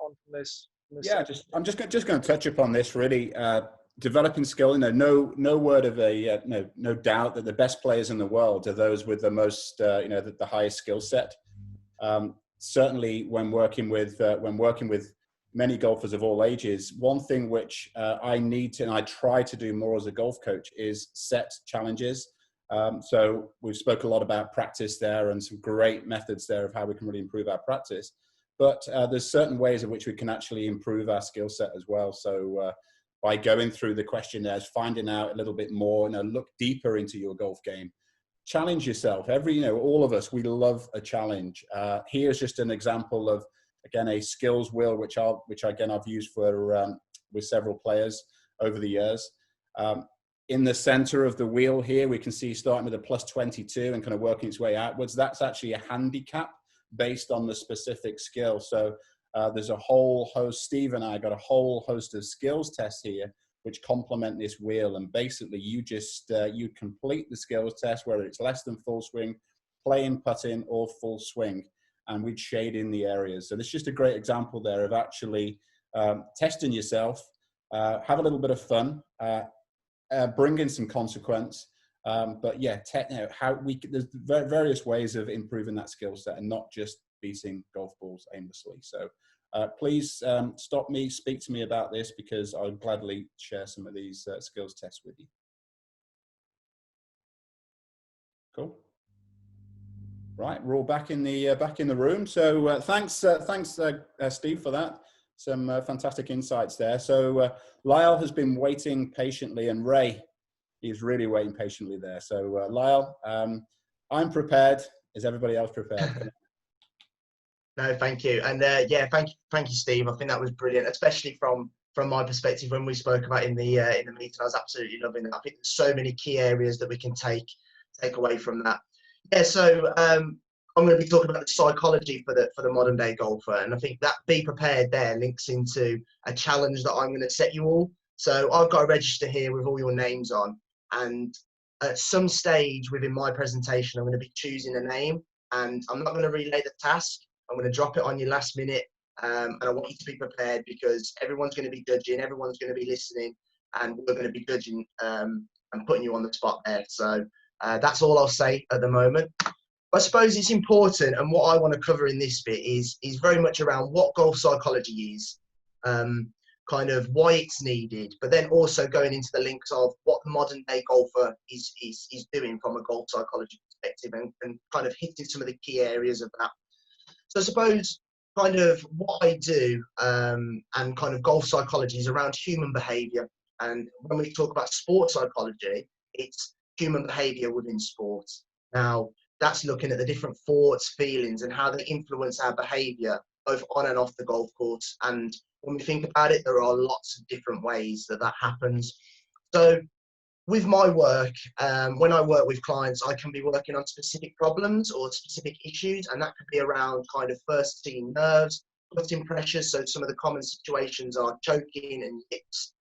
D: on from this?
A: Yeah, I'm just going to touch upon this really. Developing skill, no word of no doubt that the best players in the world are those with the most, the highest skill set. Certainly when working with many golfers of all ages, one thing which I need to, and I try to do more as a golf coach, is set challenges. So we've spoke a lot about practice there and some great methods there of how we can really improve our practice. But there's certain ways in which we can actually improve our skill set as well. So by going through the questionnaires, finding out a little bit more, look deeper into your golf game. Challenge yourself. All of us, we love a challenge. Here's just an example of, again, a skills wheel, which I've used for with several players over the years. In the center of the wheel here, we can see starting with a plus 22 and kind of working its way outwards. That's actually a handicap based on the specific skill. So there's a whole host, Steve and I got a whole host of skills tests here which complement this wheel. And basically you just, you complete the skills test, whether it's less than full swing, playing, putting, or full swing. And we'd shade in the areas. So this is just a great example there of actually testing yourself, have a little bit of fun, bring in some consequence. But yeah, there's various ways of improving that skill set and not just beating golf balls aimlessly. So please stop me, speak to me about this, because I'll gladly share some of these skills tests with you. Cool. Right, we're all back in the room. So thanks, Steve, for that. Some fantastic insights there. So Lyle has been waiting patiently, and Ray, he's really waiting patiently there. So Lyle, I'm prepared. Is everybody else prepared?
C: No, thank you. And yeah, thank you, Steve. I think that was brilliant, especially from my perspective when we spoke about in the meeting. I was absolutely loving it. I think there's so many key areas that we can take away from that. Yeah, so I'm going to be talking about the psychology for the modern day golfer, and I think that be prepared there links into a challenge that I'm going to set you all. So I've got a register here with all your names on, and at some stage within my presentation, I'm going to be choosing a name, and I'm not going to relay the task. I'm going to drop it on you last minute, and I want you to be prepared, because everyone's going to be judging, everyone's going to be listening, and we're going to be judging and putting you on the spot there. So that's all I'll say at the moment. I suppose it's important, and what I want to cover in this bit is very much around what golf psychology is, kind of why it's needed, but then also going into the links of what the modern day golfer is doing from a golf psychology perspective, and kind of hitting some of the key areas of that. So I suppose kind of what I do and kind of golf psychology is around human behaviour. And when we talk about sports psychology, it's human behaviour within sports. Now, that's looking at the different thoughts, feelings, and how they influence our behaviour, both on and off the golf course. And when we think about it, there are lots of different ways that happens. So with my work, when I work with clients, I can be working on specific problems or specific issues, and that could be around kind of first team nerves, putting pressures. So some of the common situations are choking and yips,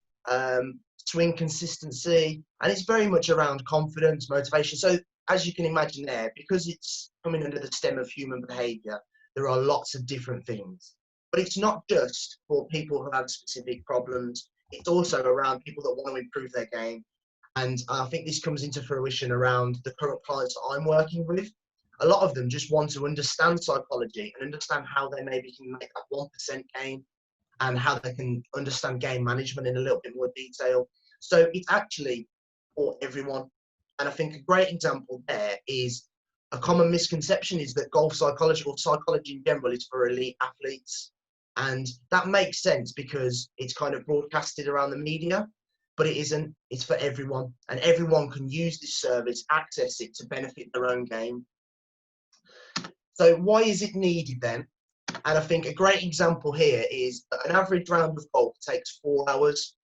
C: swing consistency, and it's very much around confidence, motivation. So as you can imagine there, because it's coming under the stem of human behaviour, there are lots of different things. But it's not just for people who have specific problems, it's also around people that want to improve their game. And I think this comes into fruition around the current clients that I'm working with. A lot of them just want to understand psychology and understand how they maybe can make that 1% gain, and how they can understand game management in a little bit more detail. So it's actually for everyone. And I think a great example there is a common misconception is that golf psychology, or psychology in general, is for elite athletes. And that makes sense because it's kind of broadcasted around the media, but it isn't. It's for everyone, and everyone can use this service, access it to benefit their own game. So why is it needed then? And I think a great example here is that an average round of golf takes 4 hours,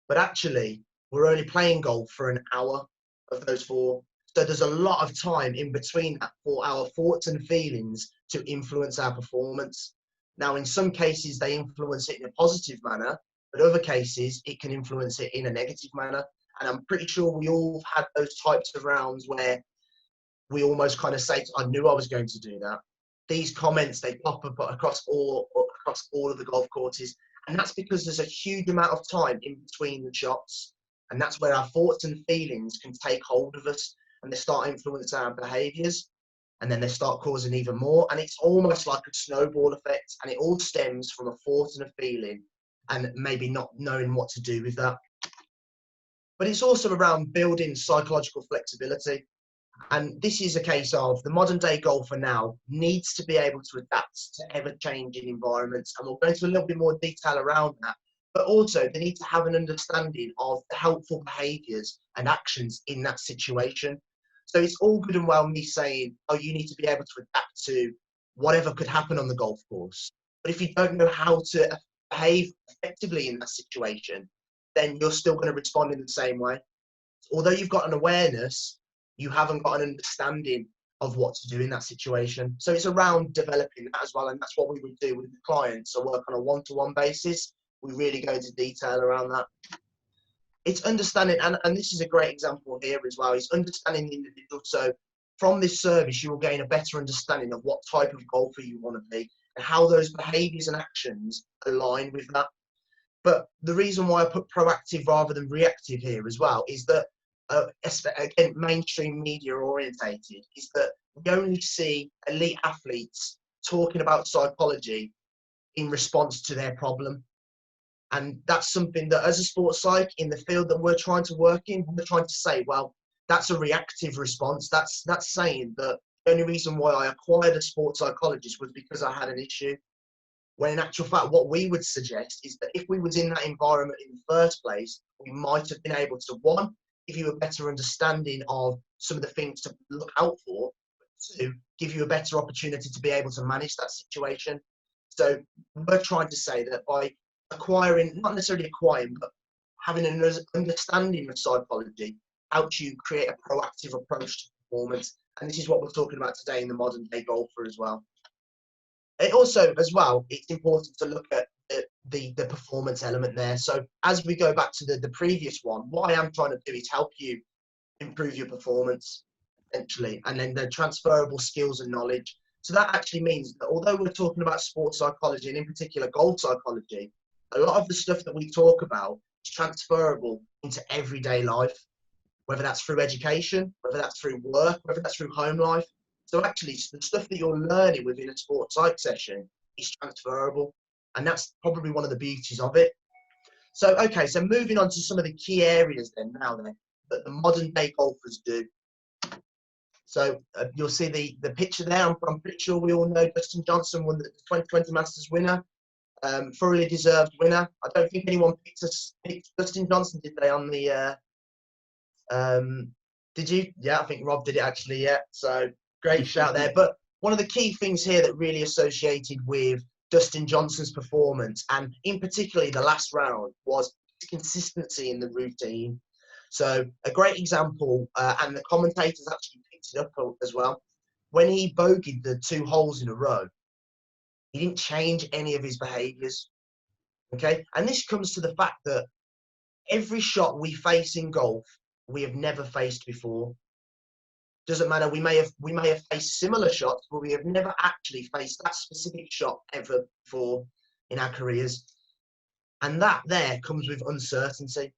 C: but actually we're only playing golf for an hour of those 4. So there's a lot of time in between that for our thoughts and feelings to influence our performance. Now, in some cases, they influence it in a positive manner, but other cases, it can influence it in a negative manner. And I'm pretty sure we all had those types of rounds where we almost kind of say, I knew I was going to do that. These comments, they pop up across all of the golf courses. And that's because there's a huge amount of time in between the shots. And that's where our thoughts and feelings can take hold of us, and they start influencing our behaviors. And then they start causing even more. And it's almost like a snowball effect. And it all stems from a thought and a feeling, and maybe not knowing what to do with that. But it's also around building psychological flexibility. And this is a case of the modern day golfer now needs to be able to adapt to ever changing environments. And we'll go into a little bit more detail around that. But also they need to have an understanding of the helpful behaviours and actions in that situation. So it's all good and well me saying, oh, you need to be able to adapt to whatever could happen on the golf course. But if you don't know how to behave effectively in that situation, then you're still going to respond in the same way. Although you've got an awareness, you haven't got an understanding of what to do in that situation. So it's around developing that as well. And that's what we would do with the clients. So work on a one-to-one basis. We really go into detail around that. It's understanding, and this is a great example here as well, is understanding the individual. So from this service, you will gain a better understanding of what type of golfer you want to be and how those behaviours and actions align with that. But the reason why I put proactive rather than reactive here as well is that, again, mainstream media orientated, is that we only see elite athletes talking about psychology in response to their problem. And that's something that as a sports psych in the field that we're trying to work in, we're trying to say, well, that's a reactive response. That's saying that the only reason why I acquired a sports psychologist was because I had an issue. When in actual fact, what we would suggest is that if we was in that environment in the first place, we might have been able to, one, give you a better understanding of some of the things to look out for, but two, give you a better opportunity to be able to manage that situation. So we're trying to say that by acquiring, not necessarily acquiring, but having an understanding of psychology helps you create a proactive approach to performance. And this is what we're talking about today in the modern day golfer as well. It also, as well, it's important to look at the performance element there. So as we go back to the previous one, what I am trying to do is help you improve your performance, essentially, and then the transferable skills and knowledge. So that actually means that although we're talking about sports psychology, and in particular golf psychology, a lot of the stuff that we talk about is transferable into everyday life, whether that's through education, whether that's through work, whether that's through home life. So actually, the stuff that you're learning within a sports psych session is transferable. And that's probably one of the beauties of it. So, okay, so moving on to some of the key areas then now then, that the modern day golfers do. So you'll see the picture there. I'm pretty sure we all know Dustin Johnson won the 2020 Masters winner. Thoroughly deserved winner. I don't think anyone picked Dustin Johnson, did they, on the did you? Yeah, I think Rob did it actually, yeah. So great shout there. But one of the key things here that really associated with Dustin Johnson's performance, and in particularly the last round, was consistency in the routine. So a great example, and the commentators actually picked it up as well. When he bogeyed the 2 holes in a row, he didn't change any of his behaviours. Okay, and this comes to the fact that every shot we face in golf, we have never faced before. Doesn't matter. We may have faced similar shots, but we have never actually faced that specific shot ever before in our careers. And that there comes with uncertainty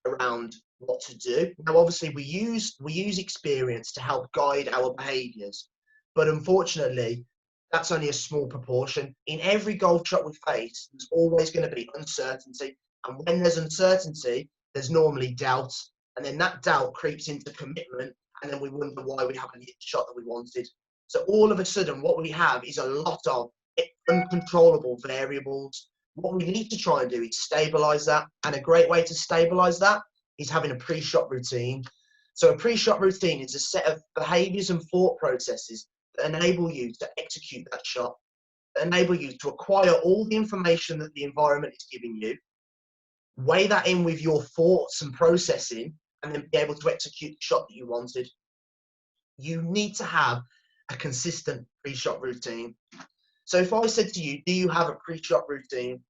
C: around what to do. Now, obviously, we use experience to help guide our behaviours, but unfortunately, that's only a small proportion. In every golf shot we face, there's always going to be uncertainty, and when there's uncertainty, there's normally doubt, and then that doubt creeps into commitment, and then we wonder why we haven't hit the shot that we wanted. So all of a sudden, what we have is a lot of uncontrollable variables. What we need to try and do is stabilise that, and a great way to stabilise that is having a pre-shot routine. So a pre-shot routine is a set of behaviours and thought processes that enable you to execute that shot, that enable you to acquire all the information that the environment is giving you, weigh that in with your thoughts and processing, and then be able to execute the shot that you wanted. You need to have a consistent pre-shot routine. So if I said to you, do you have a pre-shot routine?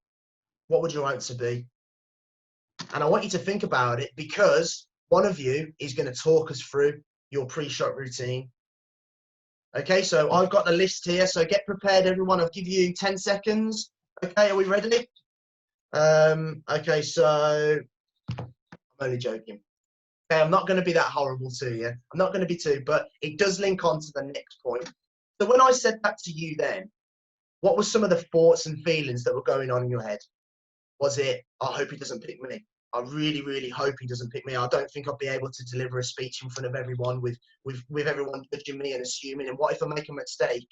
C: What would your answer be? And I want you to think about it, because one of you is going to talk us through your pre-shot routine. Okay, so I've got the list here, so get prepared, everyone. I'll give you 10 seconds. Okay, are we ready? Okay, so I'm only joking. Okay, I'm not going to be that horrible to you. I'm not going to be too, but it does link on to the next point. So when I said that to you then, what were some of the thoughts and feelings that were going on in your head? Was it, I hope he doesn't pick me? I really, really hope he doesn't pick me. I don't think I'll be able to deliver a speech in front of everyone with everyone judging me and assuming, and what if I make a mistake?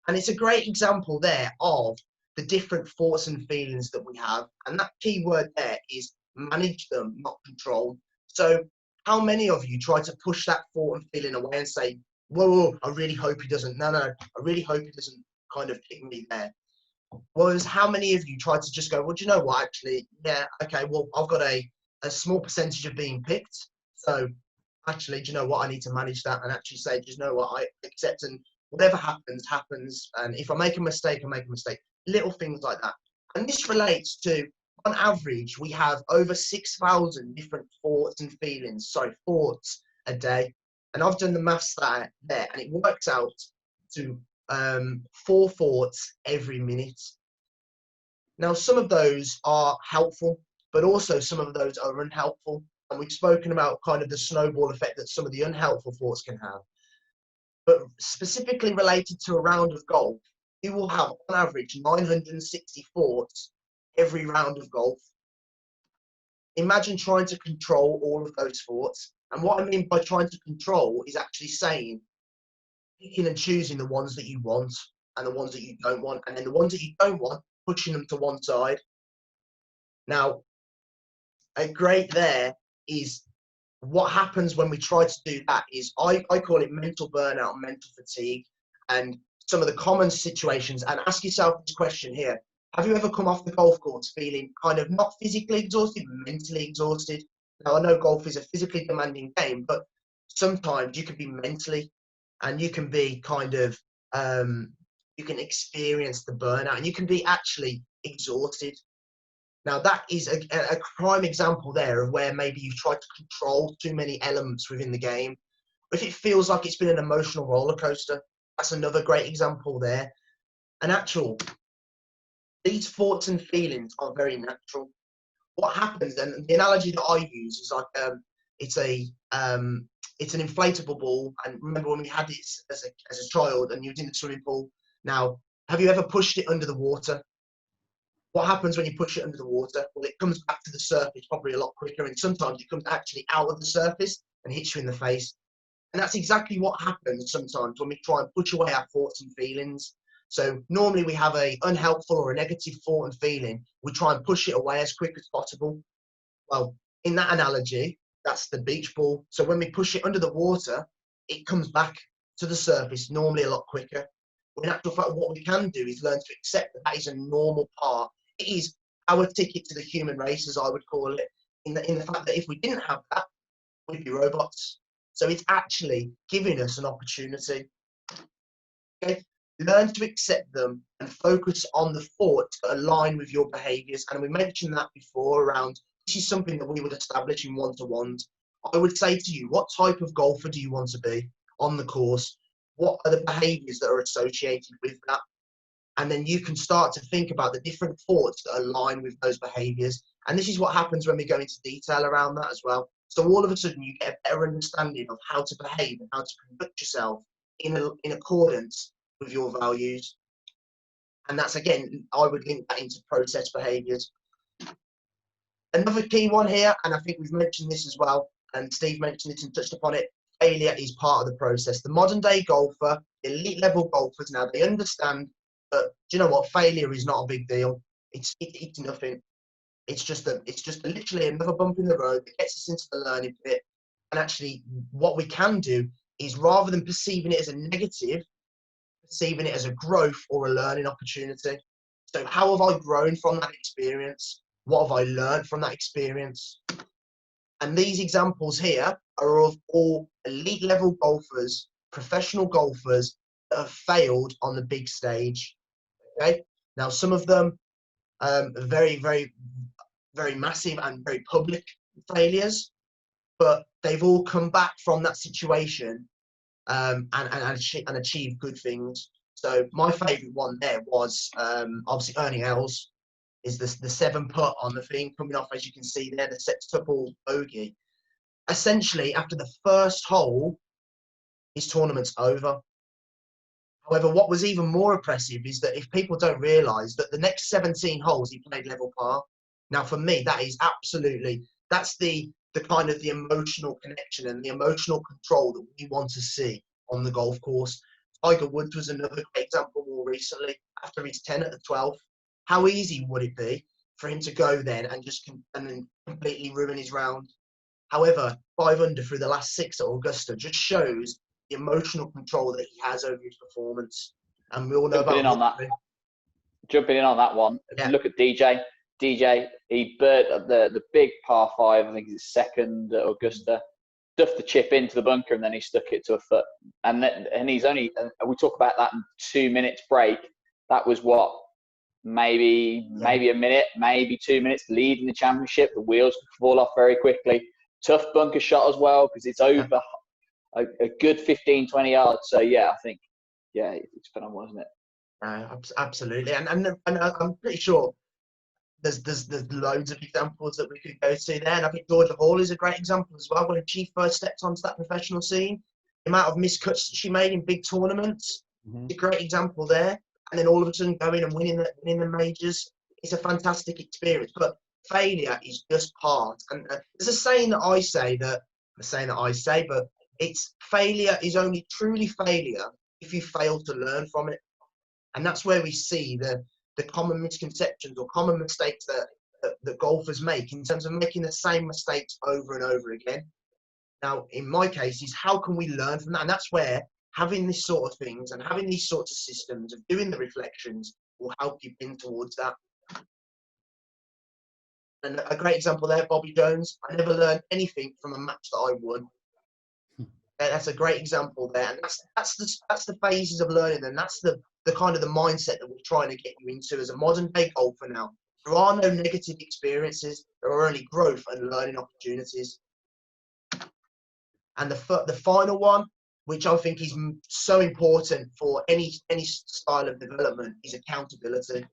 C: And it's a great example there of the different thoughts and feelings that we have. And that key word there is manage them, not control. So how many of you try to push that thought and feeling away and say, whoa, I really hope he doesn't. No, I really hope he doesn't kind of pick me there. Whereas how many of you try to just go, well, do you know what, actually, yeah, okay, well, I've got a small percentage of being picked. So actually, do you know what, I need to manage that and actually say, do you know what, I accept, and whatever happens, happens. And if I make a mistake, I make a mistake. Little things like that. And this relates to, on average, we have over 6,000 different thoughts and feelings, thoughts a day. And I've done the maths there, and it works out to 4 thoughts every minute. Now, some of those are helpful, but also some of those are unhelpful. And we've spoken about kind of the snowball effect that some of the unhelpful thoughts can have. But specifically related to a round of golf, you will have on average 960 thoughts every round of golf. Imagine trying to control all of those thoughts. And what I mean by trying to control is actually saying, picking and choosing the ones that you want and the ones that you don't want, and then the ones that you don't want, pushing them to one side. Now, a great there is what happens when we try to do that is I call it mental burnout, mental fatigue, and some of the common situations. And ask yourself this question here. Have you ever come off the golf course feeling kind of not physically exhausted, mentally exhausted? Now, I know golf is a physically demanding game, but sometimes you can be mentally, and you can be kind of, you can experience the burnout, and you can be actually exhausted. Now, that is a prime example there of where maybe you've tried to control too many elements within the game. If it feels like it's been an emotional roller coaster, that's another great example there. These thoughts and feelings are very natural. What happens, and the analogy that I use is like it's an inflatable ball. And remember when we had it as a child and you was in the swimming pool. Now, have you ever pushed it under the water? What happens when you push it under the water? Well, it comes back to the surface probably a lot quicker, and sometimes it comes actually out of the surface and hits you in the face. And that's exactly what happens sometimes when we try and push away our thoughts and feelings. So normally we have a unhelpful or a negative thought and feeling. We try and push it away as quick as possible. Well, in that analogy, that's the beach ball. So when we push it under the water, it comes back to the surface normally a lot quicker. In actual fact, what we can do is learn to accept that that is a normal part. It is our ticket to the human race, as I would call it, in the fact that if we didn't have that, we'd be robots. So it's actually giving us an opportunity. Okay? Learn to accept them and focus on the thoughts that align with your behaviours. And we mentioned that before around, this is something that we would establish in one-to-ones. I would say to you, what type of golfer do you want to be on the course? What are the behaviours that are associated with that? And then you can start to think about the different thoughts that align with those behaviours. And this is what happens when we go into detail around that as well. So all of a sudden you get a better understanding of how to behave and how to conduct yourself in accordance with your values. And that's, again, I would link that into process behaviours. Another key one here, and I think we've mentioned this as well, and Steve mentioned it and touched upon it, failure is part of the process. The modern day golfer, elite level golfers now, they understand that, do you know what, failure is not a big deal. It's nothing. It's just literally another bump in the road that gets us into the learning bit. And actually, what we can do is, rather than perceiving it as a negative, perceiving it as a growth or a learning opportunity. So how have I grown from that experience? What have I learned from that experience? And these examples here are of all elite level golfers, professional golfers that have failed on the big stage. Okay. Now, some of them very, very, very massive and very public failures. but they've all come back from that situation and achieved good things. So my favourite one there was obviously Ernie Els is the 7 putt on the thing coming off, as you can see there, the sextuple bogey. Essentially, after the first hole, his tournament's over. However, what was even more impressive is that if people don't realise that the next 17 holes he played level par. Now, for me, that is absolutely, that's the kind of the emotional connection and the emotional control that we want to see on the golf course. Tiger Woods was another great example more recently, after his 10 at the 12th. How easy would it be for him to go then and just then completely ruin his round? However, 5 under through the last 6 at Augusta just shows the emotional control that he has over his performance. And we all know
B: Jumping in on that one.
C: Yeah.
B: Look at DJ. DJ, he bird the big par 5, I think it's second at Augusta, duffed the chip into the bunker and then he stuck it to a foot. And he's only, we talk about that in 2 minutes break. That was what, maybe a minute, maybe 2 minutes leading the championship. The wheels could fall off very quickly. Tough bunker shot as well because it's over a good 15, 20 yards. So yeah, I think, it's phenomenal, isn't it?
C: Absolutely. And I'm pretty sure there's loads of examples that we could go to there. And I think Georgia Hall is a great example as well. When she first stepped onto that professional scene, the amount of miscuts that she made in big tournaments, a great example there. And then all of a sudden going and winning the majors, it's a fantastic experience. But failure is just part. And there's a saying that I say, but it's failure is only truly failure if you fail to learn from it. And that's where we see the common misconceptions or common mistakes that golfers make in terms of making the same mistakes over and over again. Now, in my case, is how can we learn from that? And that's where having this sort of things and having these sorts of systems of doing the reflections will help you pin towards that. And a great example there, Bobby Jones. I never learned anything from a match that I won. That's a great example there. And that's the phases of learning, and that's the kind of the mindset that we're trying to get you into as a modern day golfer now. There are no negative experiences. There are only growth and learning opportunities. And the final one, which I think is so important for any style of development, is accountability.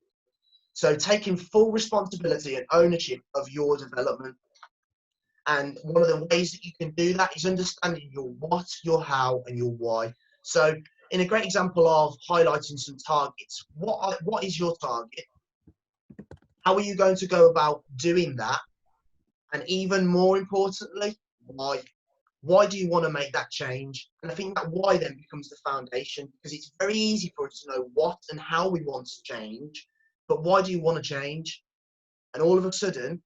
C: So taking full responsibility and ownership of your development. And one of the ways that you can do that is understanding your what, your how, and your why. So in a great example of highlighting some targets, what is your target? How are you going to go about doing that? And even more importantly, why? Why do you want to make that change? And I think that why then becomes the foundation, because it's very easy for us to know what and how we want to change, but why do you want to change? And all of a sudden,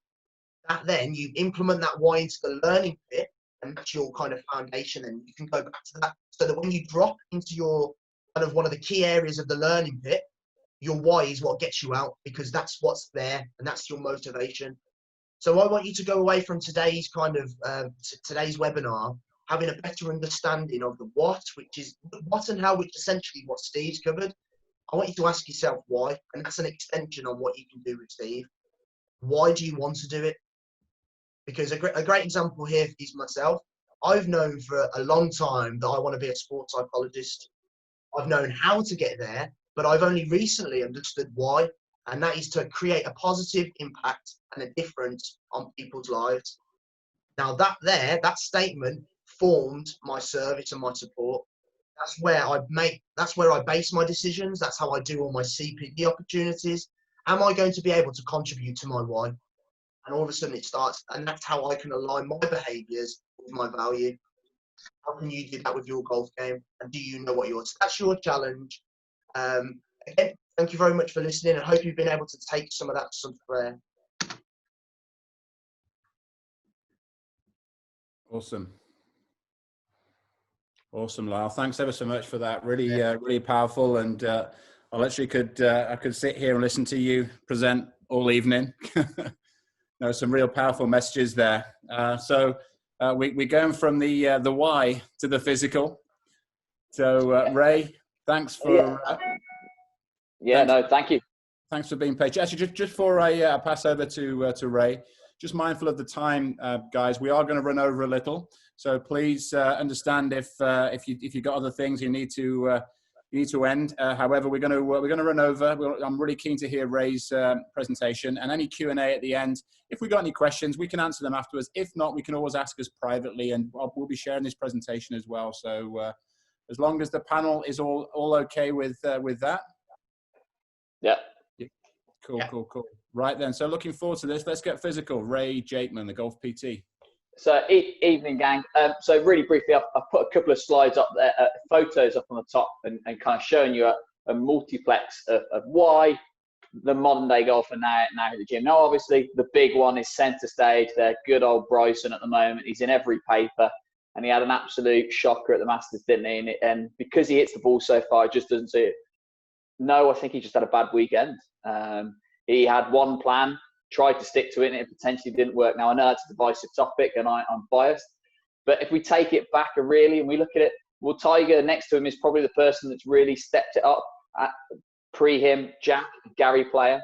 C: that then you implement that why into the learning bit, and that's your kind of foundation, and you can go back to that, so that when you drop into your kind of one of the key areas of the learning bit, your why is what gets you out, because that's what's there and that's your motivation. So I want you to go away from today's kind of today's webinar having a better understanding of the what, which is what and how, which essentially what Steve's covered. I want you to ask yourself why, and that's an extension on what you can do with Steve. Why do you want to do it? Because a great example here is myself. I've known for a long time that I want to be a sports psychologist. I've known how to get there, but I've only recently understood why, and that is to create a positive impact and a difference on people's lives. Now that statement formed my service and my support. That's where I base my decisions. That's how I do all my CPD opportunities. Am I going to be able to contribute to my why? And all of a sudden it starts, and that's how I can align my behaviours with my value. How can you do that with your golf game? And do you know what that's your challenge? Again, thank you very much for listening. I hope you've been able to take some of that somewhere.
A: Awesome. Awesome, Lyle. Thanks ever so much for that. Really, really powerful. And I literally I could sit here and listen to you present all evening. There are some real powerful messages there. So we're going from the why to the physical. So Ray, thanks for.
B: Thank you.
A: Thanks for being patient. Actually, just before I pass over to Ray, just mindful of the time, guys. We are going to run over a little, so please understand if you've got other things you need to end. However, we're going to run over. I'm really keen to hear Ray's presentation and any Q&A at the end. If we got any questions, we can answer them afterwards. If not, we can always ask us privately, and we'll be sharing this presentation as well. So as long as the panel is all okay with that.
B: Yeah.
A: Cool. Right then. So looking forward to this. Let's get physical. Ray Jakeman, the golf PT.
B: So evening, gang. So really briefly, I've put a couple of slides up there, photos up on the top, and kind of showing you a multiplex of why the modern day golfer now at the gym. Now, obviously, the big one is centre stage there. Good old Bryson at the moment. He's in every paper, and he had an absolute shocker at the Masters, didn't he? And because he hits the ball so far, it just doesn't see it. No, I think he just had a bad weekend. He had one plan, tried to stick to it, and it potentially didn't work. Now, I know that's a divisive topic, and I'm biased. But if we take it back and we look at it, well, Tiger next to him is probably the person that's really stepped it up. Pre him, Jack, Gary Player.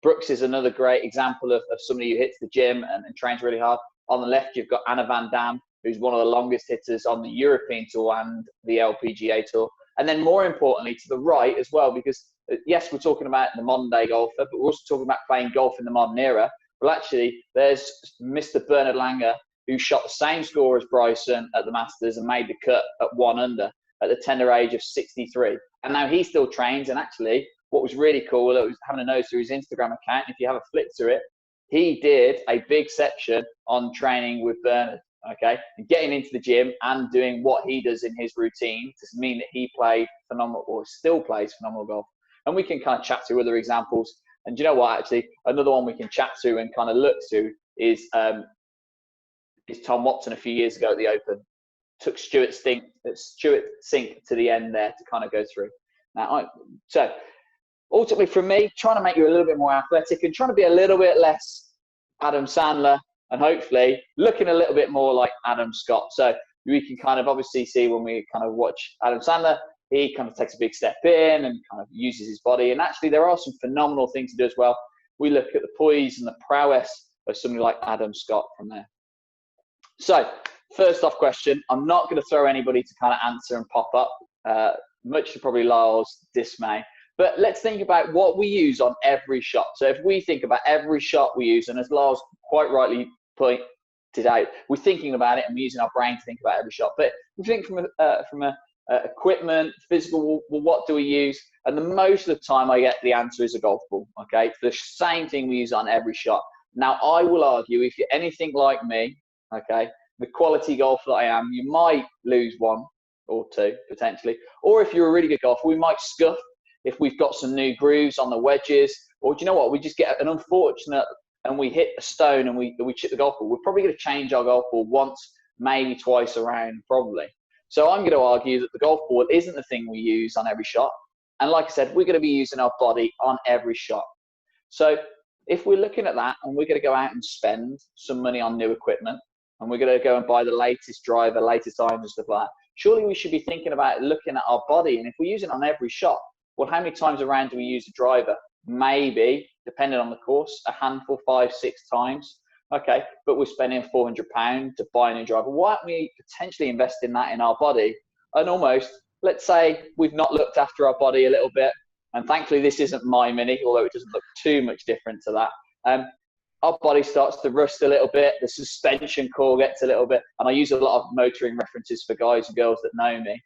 B: Brooks is another great example of somebody who hits the gym and trains really hard. On the left, you've got Anna Van Dam, who's one of the longest hitters on the European Tour and the LPGA Tour. And then more importantly, to the right as well, because yes, we're talking about the modern day golfer, but we're also talking about playing golf in the modern era. Well, actually, there's Mr. Bernard Langer, who shot the same score as Bryson at the Masters and made the cut at 1 under at the tender age of 63. And now he still trains. And actually, what was really cool, I was having a nose through his Instagram account. If you have a flick through it, he did a big section on training with Bernard. Okay, and getting into the gym and doing what he does in his routine does mean that he played phenomenal, or still plays phenomenal golf. And we can kind of chat through other examples. And you know what? Actually, another one we can chat through and kind of look through is Tom Watson a few years ago at the Open. Took Stuart Sink to the end there to kind of go through. Now, so ultimately, for me, trying to make you a little bit more athletic and trying to be a little bit less Adam Sandler, and hopefully looking a little bit more like Adam Scott. So we can kind of obviously see when we kind of watch Adam Sandler, he kind of takes a big step in and kind of uses his body. And actually there are some phenomenal things to do as well. We look at the poise and the prowess of somebody like Adam Scott from there. So first off question, I'm not going to throw anybody to kind of answer and pop up, much to probably Lyle's dismay. But let's think about what we use on every shot. So if we think about every shot we use, and as Lyle's quite rightly pointed out, we're thinking about it and we're using our brain to think about every shot. But we think from a equipment, physical, well, what do we use? And the most of the time I get the answer is a golf ball, okay? It's the same thing we use on every shot. Now, I will argue, if you're anything like me, okay, the quality golfer that I am, you might lose 1 or 2, potentially. Or if you're a really good golfer, we might scuff if we've got some new grooves on the wedges. Or do you know what? We just get an unfortunate, and we hit a stone and we chip the golf ball. We're probably going to change our golf ball once, maybe twice around, probably. So I'm going to argue that the golf ball isn't the thing we use on every shot. And like I said, we're going to be using our body on every shot. So if we're looking at that and we're going to go out and spend some money on new equipment, and we're going to go and buy the latest driver, latest irons and stuff like that, surely we should be thinking about looking at our body. And if we use it on every shot, well, how many times around do we use a driver? Maybe, depending on the course, a handful, 5, 6 times. Okay, but we're spending £400 to buy a new driver. Why aren't we potentially investing that in our body? And almost, let's say we've not looked after our body a little bit, and thankfully this isn't my Mini, although it doesn't look too much different to that. Our body starts to rust a little bit, the suspension core gets a little bit, and I use a lot of motoring references for guys and girls that know me,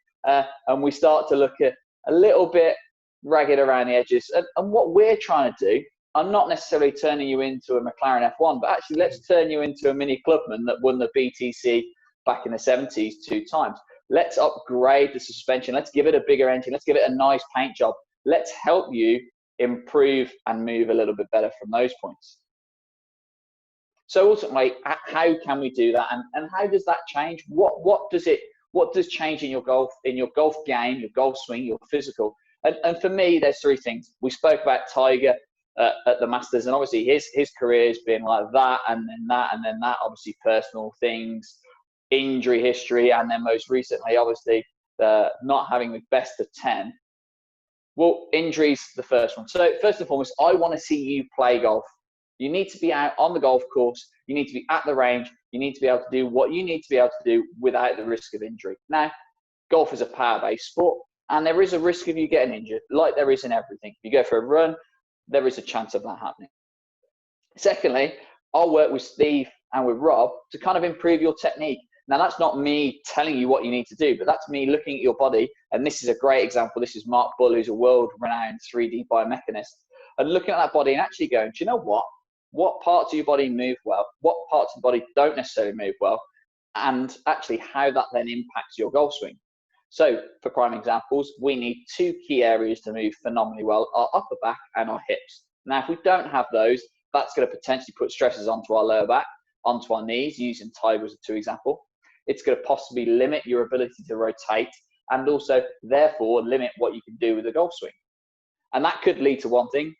B: and we start to look at a little bit ragged around the edges. And what we're trying to do, I'm not necessarily turning you into a McLaren F1, but actually let's turn you into a Mini Clubman that won the BTC back in the 70s 2 times. Let's upgrade the suspension. Let's give it a bigger engine. Let's give it a nice paint job. Let's help you improve and move a little bit better from those points. So ultimately, how can we do that? And how does that change? What does change in your golf game, your golf swing, your physical? And for me, there's 3 things. We spoke about Tiger at the Masters, and obviously his career has been like that, and then that, and then that. Obviously, personal things, injury history, and then most recently, obviously, not having the best of 10. Well, injuries, the first one. So first and foremost, I want to see you play golf. You need to be out on the golf course. You need to be at the range. You need to be able to do what you need to be able to do without the risk of injury. Now, golf is a power-based sport, and there is a risk of you getting injured, like there is in everything. If you go for a run, there is a chance of that happening. Secondly, I'll work with Steve and with Rob to kind of improve your technique. Now, that's not me telling you what you need to do, but that's me looking at your body. And this is a great example. This is Mark Bull, who's a world-renowned 3D biomechanist, and looking at that body and actually going, do you know what? What parts of your body move well? What parts of the body don't necessarily move well? And actually how that then impacts your golf swing. So for prime examples, we need two key areas to move phenomenally well, our upper back and our hips. Now, if we don't have those, that's going to potentially put stresses onto our lower back, onto our knees, using Tiger as a two example. It's going to possibly limit your ability to rotate and also, therefore, limit what you can do with a golf swing. And that could lead to one thing,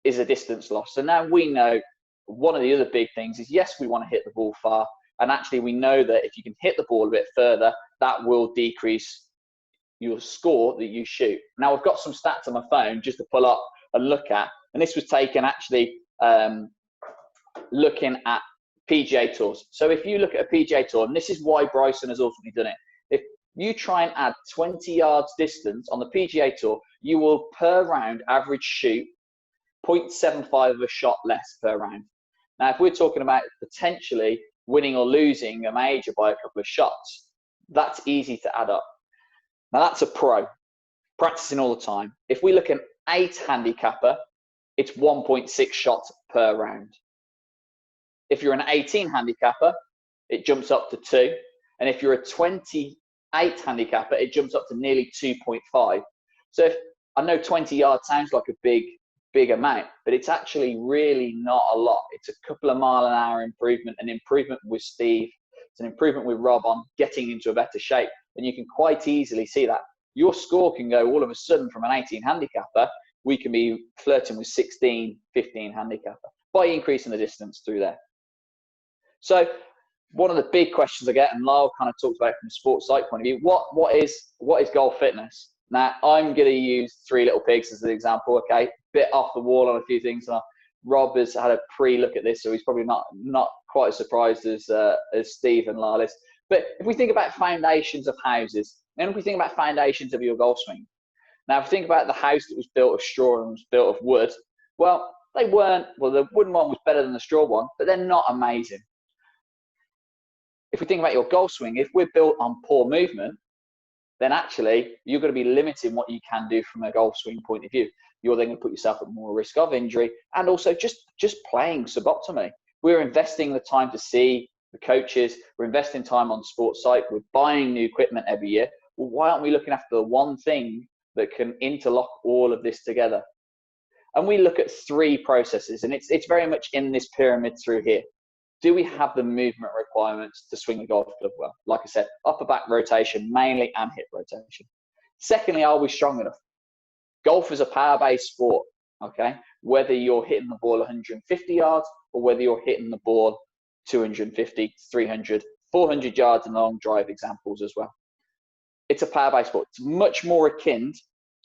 B: is a distance loss. So now we know one of the other big things is, yes, we want to hit the ball far. And actually, we know that if you can hit the ball a bit further, that will decrease your score that you shoot. Now, I've got some stats on my phone just to pull up and look at. And this was taken actually looking at PGA tours. So if you look at a PGA tour, and this is why Bryson has ultimately done it, if you try and add 20 yards distance on the PGA tour, you will per round average shoot 0.75 of a shot less per round. Now, if we're talking about potentially winning or losing a major by a couple of shots, that's easy to add up. Now, that's a pro, practicing all the time. If we look at an 8 handicapper, it's 1.6 shots per round. If you're an 18 handicapper, it jumps up to 2. And if you're a 28 handicapper, it jumps up to nearly 2.5. So if, I know 20 yards sounds like a big amount, but it's actually really not a lot. It's a couple of mile an hour improvement, an improvement with Steve. It's an improvement with Rob on getting into a better shape. And you can quite easily see that. Your score can go all of a sudden from an 18 handicapper, we can be flirting with 16, 15 handicapper by increasing the distance through there. So one of the big questions I get, and Lyle kind of talked about it from a sports psych point of view, what is golf fitness? Now, I'm going to use Three Little Pigs as an example, okay? Bit off the wall on a few things. Rob has had a pre-look at this, so he's probably not quite as surprised as Steve and Lyle is. But if we think about foundations of houses, and if we think about foundations of your golf swing, now if we think about the house that was built of straw and was built of wood, well, the wooden one was better than the straw one, but they're not amazing. If we think about your golf swing, if we're built on poor movement, then actually you're going to be limiting what you can do from a golf swing point of view. You're then going to put yourself at more risk of injury and also just playing suboptimally. We're investing the time to see the coaches. We're investing time on sports site. We're buying new equipment every year. Well, why aren't we looking after the one thing that can interlock all of this together? And we look at 3 processes, and it's very much in this pyramid through here. Do we have the movement requirements to swing the golf club well? Like I said, upper back rotation mainly and hip rotation. Secondly, are we strong enough? Golf is a power-based sport, okay? Whether you're hitting the ball 150 yards or whether you're hitting the ball 250, 300, 400 yards in long drive examples as well. It's a power-based sport. It's much more akin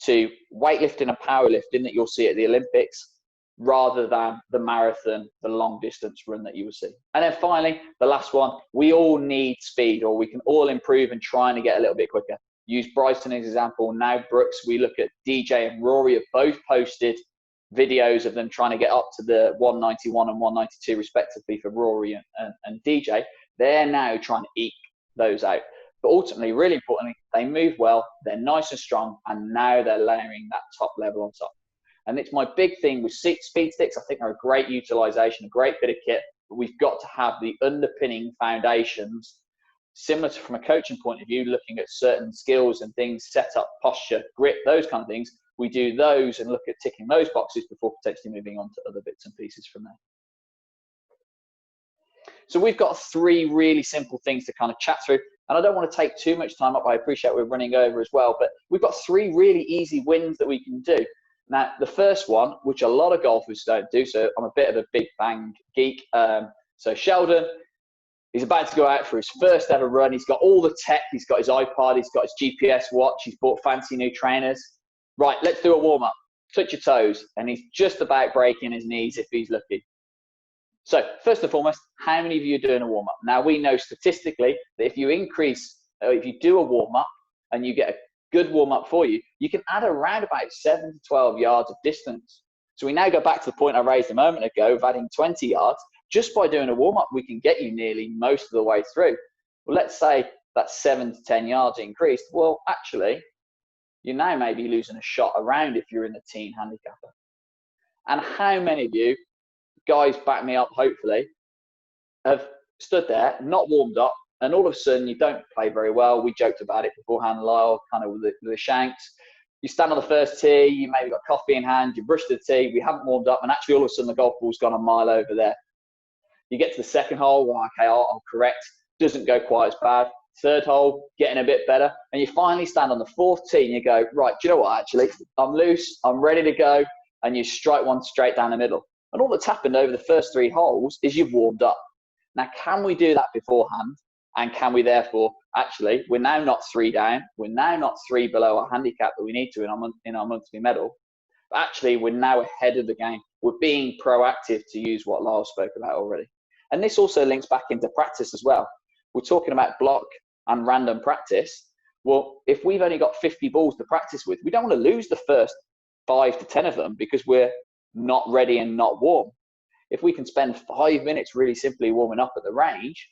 B: to weightlifting and powerlifting that you'll see at the Olympics, rather than the marathon, the long distance run that you will see. And then finally, the last one, we all need speed, or we can all improve and trying to get a little bit quicker. Use Bryson as an example. Now Brooks, we look at DJ and Rory have both posted videos of them trying to get up to the 191 and 192 respectively for Rory and DJ. They're now trying to eke those out. But ultimately, really importantly, they move well, they're nice and strong, and now they're layering that top level on top. And it's my big thing with speed sticks. I think they're a great utilization, a great bit of kit, but we've got to have the underpinning foundations, similar to from a coaching point of view, looking at certain skills and things, setup, posture, grip, those kind of things. We do those and look at ticking those boxes before potentially moving on to other bits and pieces from there. So we've got 3 really simple things to kind of chat through. And I don't want to take too much time up. I appreciate we're running over as well, but we've got 3 really easy wins that we can do. Now, the first one, which a lot of golfers don't do, so I'm a bit of a big bang geek. So Sheldon, he's about to go out for his first ever run. He's got all the tech. He's got his iPod. He's got his GPS watch. He's bought fancy new trainers. Right, let's do a warm-up. Touch your toes. And he's just about breaking his knees if he's lucky. So first and foremost, how many of you are doing a warm-up? Now, we know statistically that if you if you do a warm-up and you get a good warm-up for you, you can add around about 7 to 12 yards of distance. So we now go back to the point I raised a moment ago of adding 20 yards. Just by doing a warm-up, we can get you nearly most of the way through. Well, let's say that's 7 to 10 yards increased. Well, actually, you're now maybe losing a shot around if you're in the teen handicapper. And how many of you, guys, back me up, hopefully, have stood there, not warmed up, and all of a sudden you don't play very well. We joked about it beforehand, Lyle, kind of with the shanks. You stand on the first tee, you maybe got coffee in hand, you brush the tee, we haven't warmed up, and actually all of a sudden the golf ball's gone a mile over there. You get to the second hole, well, okay, I'll correct, doesn't go quite as bad. Third hole, getting a bit better, and you finally stand on the fourth tee and you go, right, do you know what, actually, I'm loose, I'm ready to go, and you strike one straight down the middle. And all that's happened over the first 3 holes is you've warmed up. Now, can we do that beforehand? And can we therefore, actually, we're now not 3 down, we're now not 3 below our handicap that we need to in our monthly medal, but actually we're now ahead of the game. We're being proactive, to use what Lyle spoke about already. And this also links back into practice as well. We're talking about block and random practice. Well, if we've only got 50 balls to practice with, we don't want to lose the first 5 to 10 of them because we're not ready and not warm. If we can spend 5 minutes really simply warming up at the range,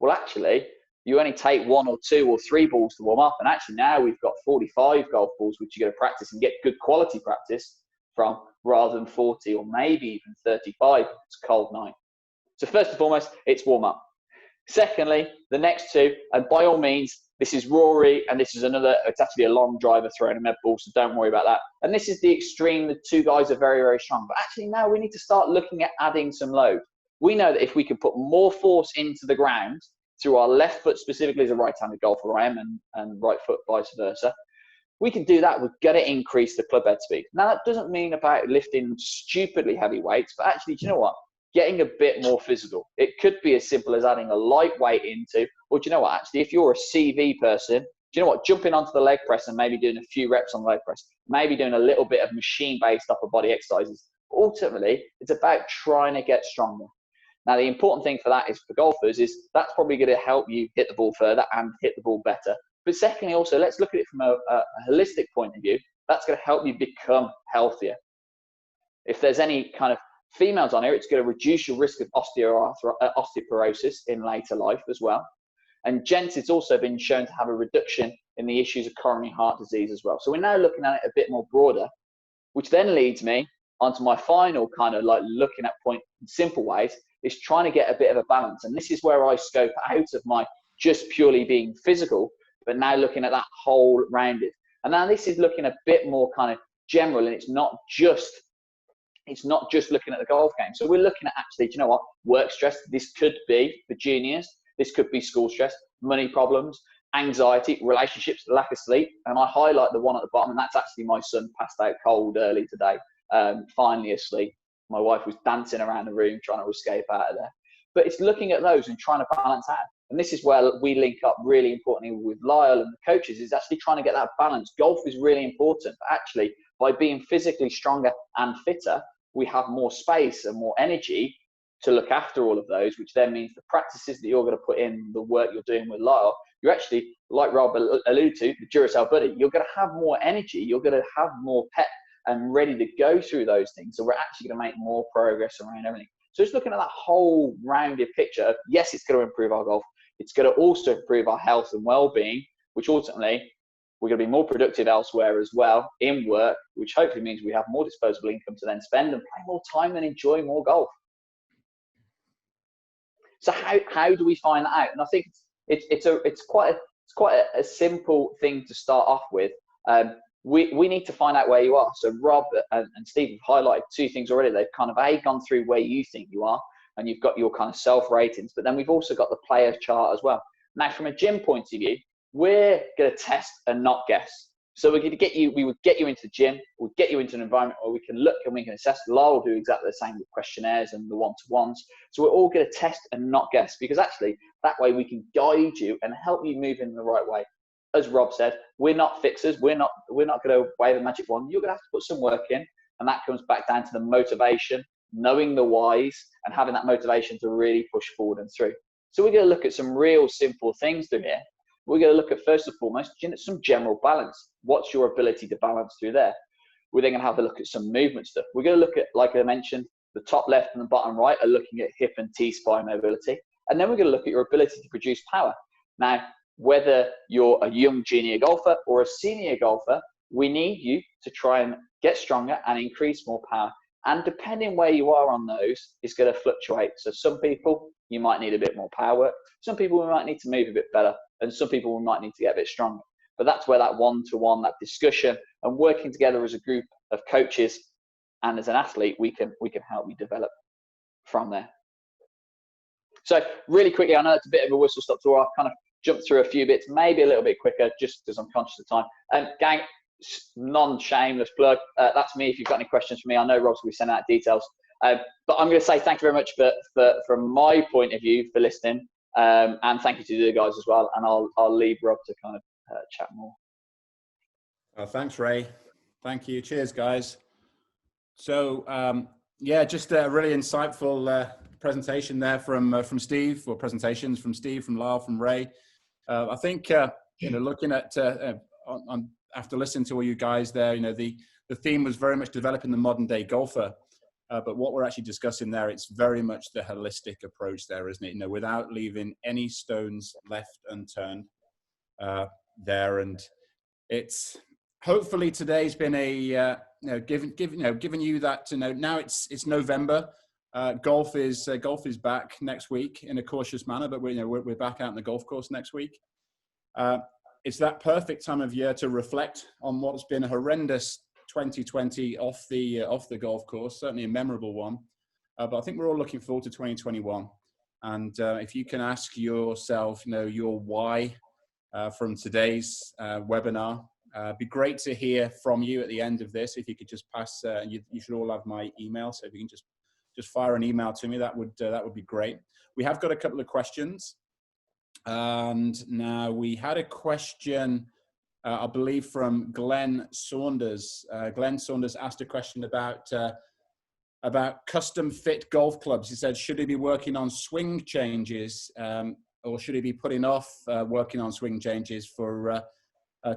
B: well, actually, you only take 1 or 2 or 3 balls to warm up. And actually now we've got 45 golf balls, which you're going to practice and get good quality practice from, rather than 40 or maybe even 35 if it's a cold night. So first and foremost, it's warm up. Secondly, the next 2, and by all means, this is Rory, and this is another, it's actually a long driver throwing a med ball, so don't worry about that. And this is the extreme, the 2 guys are very, very strong. But actually now we need to start looking at adding some load. We know that if we can put more force into the ground through our left foot, specifically as a right-handed golfer I am, and right foot vice versa, we can do that. We're going to increase the club head speed. Now, that doesn't mean about lifting stupidly heavy weights, but actually, do you know what? Getting a bit more physical. It could be as simple as adding a light weight into, or do you know what, actually, if you're a CV person, do you know what, jumping onto the leg press and maybe doing a few reps on the leg press, maybe doing a little bit of machine-based upper body exercises. Ultimately, it's about trying to get stronger. Now, the important thing for that is for golfers is that's probably going to help you hit the ball further and hit the ball better. But secondly, also, let's look at it from a holistic point of view. That's going to help you become healthier. If there's any kind of females on here, it's going to reduce your risk of osteoporosis in later life as well. And gents, it's also been shown to have a reduction in the issues of coronary heart disease as well. So we're now looking at it a bit more broader, which then leads me onto my final kind of like looking at point in simple ways, is trying to get a bit of a balance. And this is where I scope out of my just purely being physical, but now looking at that whole rounded. And now this is looking a bit more kind of general, and it's not just looking at the golf game. So we're looking at actually, do you know what, work stress. This could be for juniors. This could be school stress, money problems, anxiety, relationships, lack of sleep. And I highlight the one at the bottom, and that's actually my son passed out cold early today, finally asleep. My wife was dancing around the room trying to escape out of there. But it's looking at those and trying to balance out. And this is where we link up really importantly with Lyle and the coaches, is actually trying to get that balance. Golf is really important, but actually by being physically stronger and fitter, we have more space and more energy to look after all of those, which then means the practices that you're going to put in, the work you're doing with Lyle, you're actually, like Rob alluded to, the Duracell buddy, you're going to have more energy, you're going to have more pep and ready to go through those things. So we're actually going to make more progress around everything. So just looking at that whole rounded picture of, yes, it's going to improve our golf. It's going to also improve our health and well-being, which ultimately we're going to be more productive elsewhere as well in work, which hopefully means we have more disposable income to then spend and play more time and enjoy more golf. So how do we find that out? And I think it's quite a simple thing to start off with. We need to find out where you are. So Rob and Steve have highlighted 2 things already. They've kind of gone through where you think you are, and you've got your kind of self ratings, but then we've also got the player chart as well. Now, from a gym point of view, we're going to test and not guess. So we're going to get you, we would get you into the gym, we'll get you into an environment where we can look and we can assess. Lyle will do exactly the same with questionnaires and the one-to-ones. So we're all going to test and not guess, because actually that way we can guide you and help you move in the right way. As Rob said, we're not fixers. We're not going to wave a magic wand. You're going to have to put some work in, and that comes back down to the motivation knowing the whys, and having that motivation to really push forward and through. So we're going to look at some real simple things through here. We're going to look at, first and foremost, some general balance. What's your ability to balance through there? We're then going to have a look at some movement stuff. We're going to look at, like I mentioned, the top left and the bottom right are looking at hip and T-spine mobility. And then we're going to look at your ability to produce power. Now, whether you're a young junior golfer or a senior golfer, we need you to try and get stronger and increase more power. And depending where you are on those, it's going to fluctuate. So some people, you might need a bit more power work. Some people, we might need to move a bit better. And some people, we might need to get a bit stronger. But that's where that one-to-one, that discussion and working together as a group of coaches and as an athlete, we can help you develop from there. So really quickly, I know it's a bit of a whistle-stop tour. I've kind of jumped through a few bits, maybe a little bit quicker, just because I'm conscious of time. Gang, non-shameless plug. That's me. If you've got any questions for me, I know Rob's going to be sending out details. But I'm going to say thank you very much from my point of view for listening, and thank you to the guys as well. And I'll leave Rob to kind of chat more.
A: Thanks, Ray. Thank you. Cheers, guys. So yeah, just a really insightful presentation there from Steve, or presentations from Steve, from Lyle, from Ray. I think looking at after listening to all you guys there, the theme was very much developing the modern day golfer. But what we're actually discussing there, it's very much the holistic approach there, isn't it? Without leaving any stones left unturned there. And it's hopefully today's been a giving you that now it's November. Golf is back next week in a cautious manner, but we're back out on the golf course next week. It's that perfect time of year to reflect on what's been a horrendous 2020 off the golf course, certainly a memorable one. But I think we're all looking forward to 2021. And if you can ask yourself, your why from today's webinar, it'd be great to hear from you at the end of this. If you could just pass, you should all have my email, so if you can just fire an email to me, that would be great. We have got a couple of questions, and now we had a question, I believe, from Glenn Saunders. Glenn Saunders asked a question about custom fit golf clubs. He said, should he be working on swing changes, or should he be putting off working on swing changes for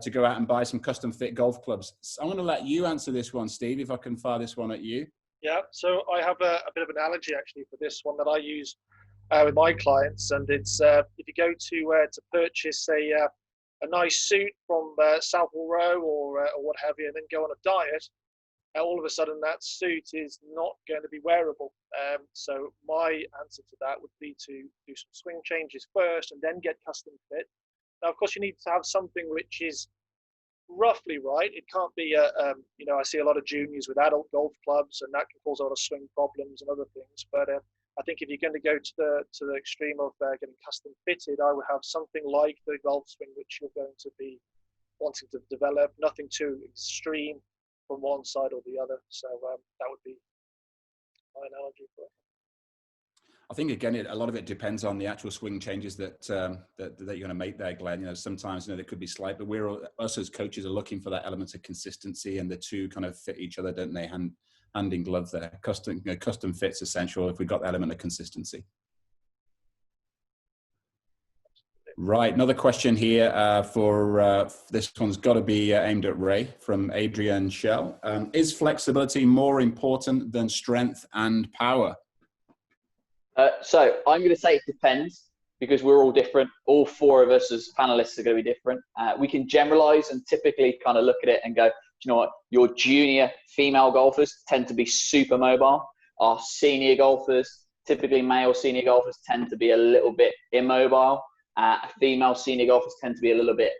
A: to go out and buy some custom fit golf clubs? So I'm going to let you answer this one, Steve, if I can fire this one at you.
D: Yeah, so I have a bit of an analogy actually for this one that I use with my clients, and it's if you go to purchase a nice suit from Savile Row or what have you, and then go on a diet, all of a sudden that suit is not going to be wearable. So my answer to that would be to do some swing changes first and then get custom fit. Now, of course, you need to have something which is roughly right. It can't be I see a lot of juniors with adult golf clubs, and that can cause a lot of swing problems and other things. But I think if you're going to go to the extreme of getting custom fitted, I would have something like the golf swing which you're going to be wanting to develop. Nothing too extreme from one side or the other. So that would be my analogy for it.
A: I think again, a lot of it depends on the actual swing changes that you're going to make there, Glenn. Sometimes they could be slight, but us as coaches are looking for that element of consistency, and the two kind of fit each other, don't they? Hand in glove there. Custom fit's essential if we've got the element of consistency. Right, another question here for this one's got to be aimed at Ray, from Adrian Shell. Is flexibility more important than strength and power?
B: So I'm going to say it depends, because we're all different. All four of us as panelists are going to be different. We can generalize and typically kind of look at it and go, you know what, your junior female golfers tend to be super mobile. Our senior golfers, typically male senior golfers, tend to be a little bit immobile. Female senior golfers tend to be a little bit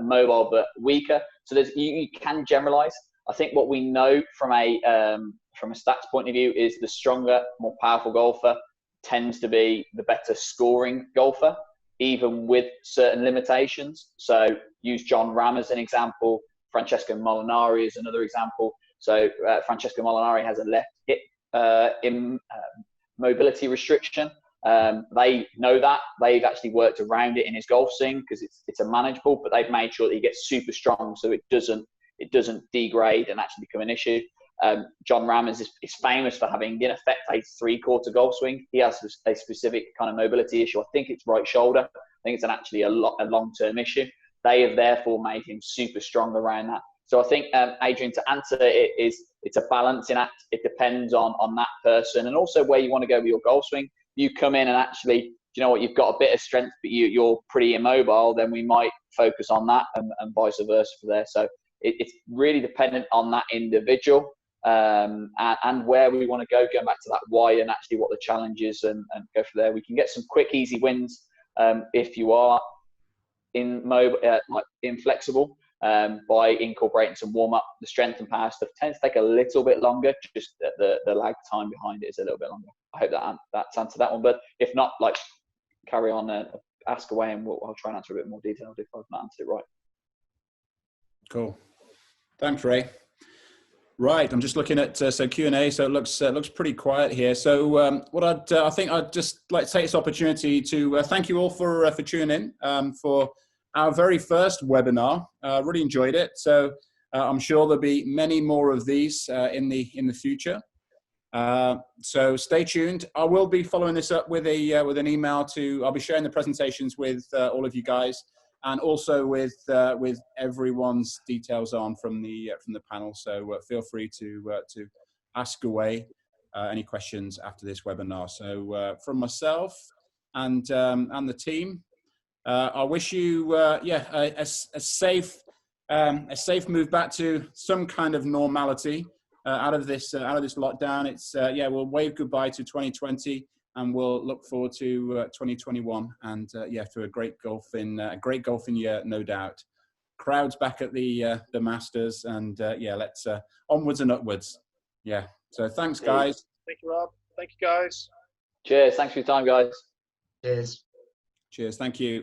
B: mobile but weaker. So you can generalize. I think what we know from a stats point of view is the stronger, more powerful golfer tends to be the better scoring golfer, even with certain limitations. So use John Ram as an example. Francesco Molinari is another example. So Francesco Molinari has a left hip mobility restriction. They know that. They've actually worked around it in his golf swing because it's a manageable, but they've made sure that he gets super strong so it doesn't degrade and actually become an issue. John Ram is famous for having, in effect, a three-quarter golf swing. He has a specific kind of mobility issue. I think it's right shoulder. I think it's actually a long-term issue. They have therefore made him super strong around that. So I think, Adrian, to answer it, it's a balancing act. It depends on that person and also where you want to go with your golf swing. You come in and actually, you know what, you've got a bit of strength, but you're pretty immobile, then we might focus on that and vice versa for there. So it's really dependent on that individual and where we want to go, going back to that why and actually what the challenge is and go from there. We can get some quick, easy wins if you are inflexible by incorporating some warm-up. The strength and power stuff tends to take a little bit longer, just the lag time behind it is a little bit longer. I hope that's answered that one, but if not, like, carry on, ask away, and I'll try and answer a bit more detailed if I've not answered it right.
A: Cool. Thanks, Ray. Right, I'm just looking at so Q&A. So it looks pretty quiet here. So I think I'd just like to take this opportunity to thank you all for tuning in for our very first webinar. Really enjoyed it. So I'm sure there'll be many more of these in the future. So stay tuned. I will be following this up with an email I'll be sharing the presentations with all of you guys, and also with everyone's details on from the panel. So feel free to ask away any questions after this webinar. So from myself and the team, I wish you a safe move back to some kind of normality. Out of this lockdown. It's we'll wave goodbye to 2020 and we'll look forward to 2021 and to a great golfing year, no doubt. Crowds back at the Masters and let's onwards and upwards. Yeah. So thanks, guys.
D: Thank you, Rob. Thank you, guys.
B: Cheers. Thanks for your time, guys.
C: Cheers.
A: Cheers. Thank you.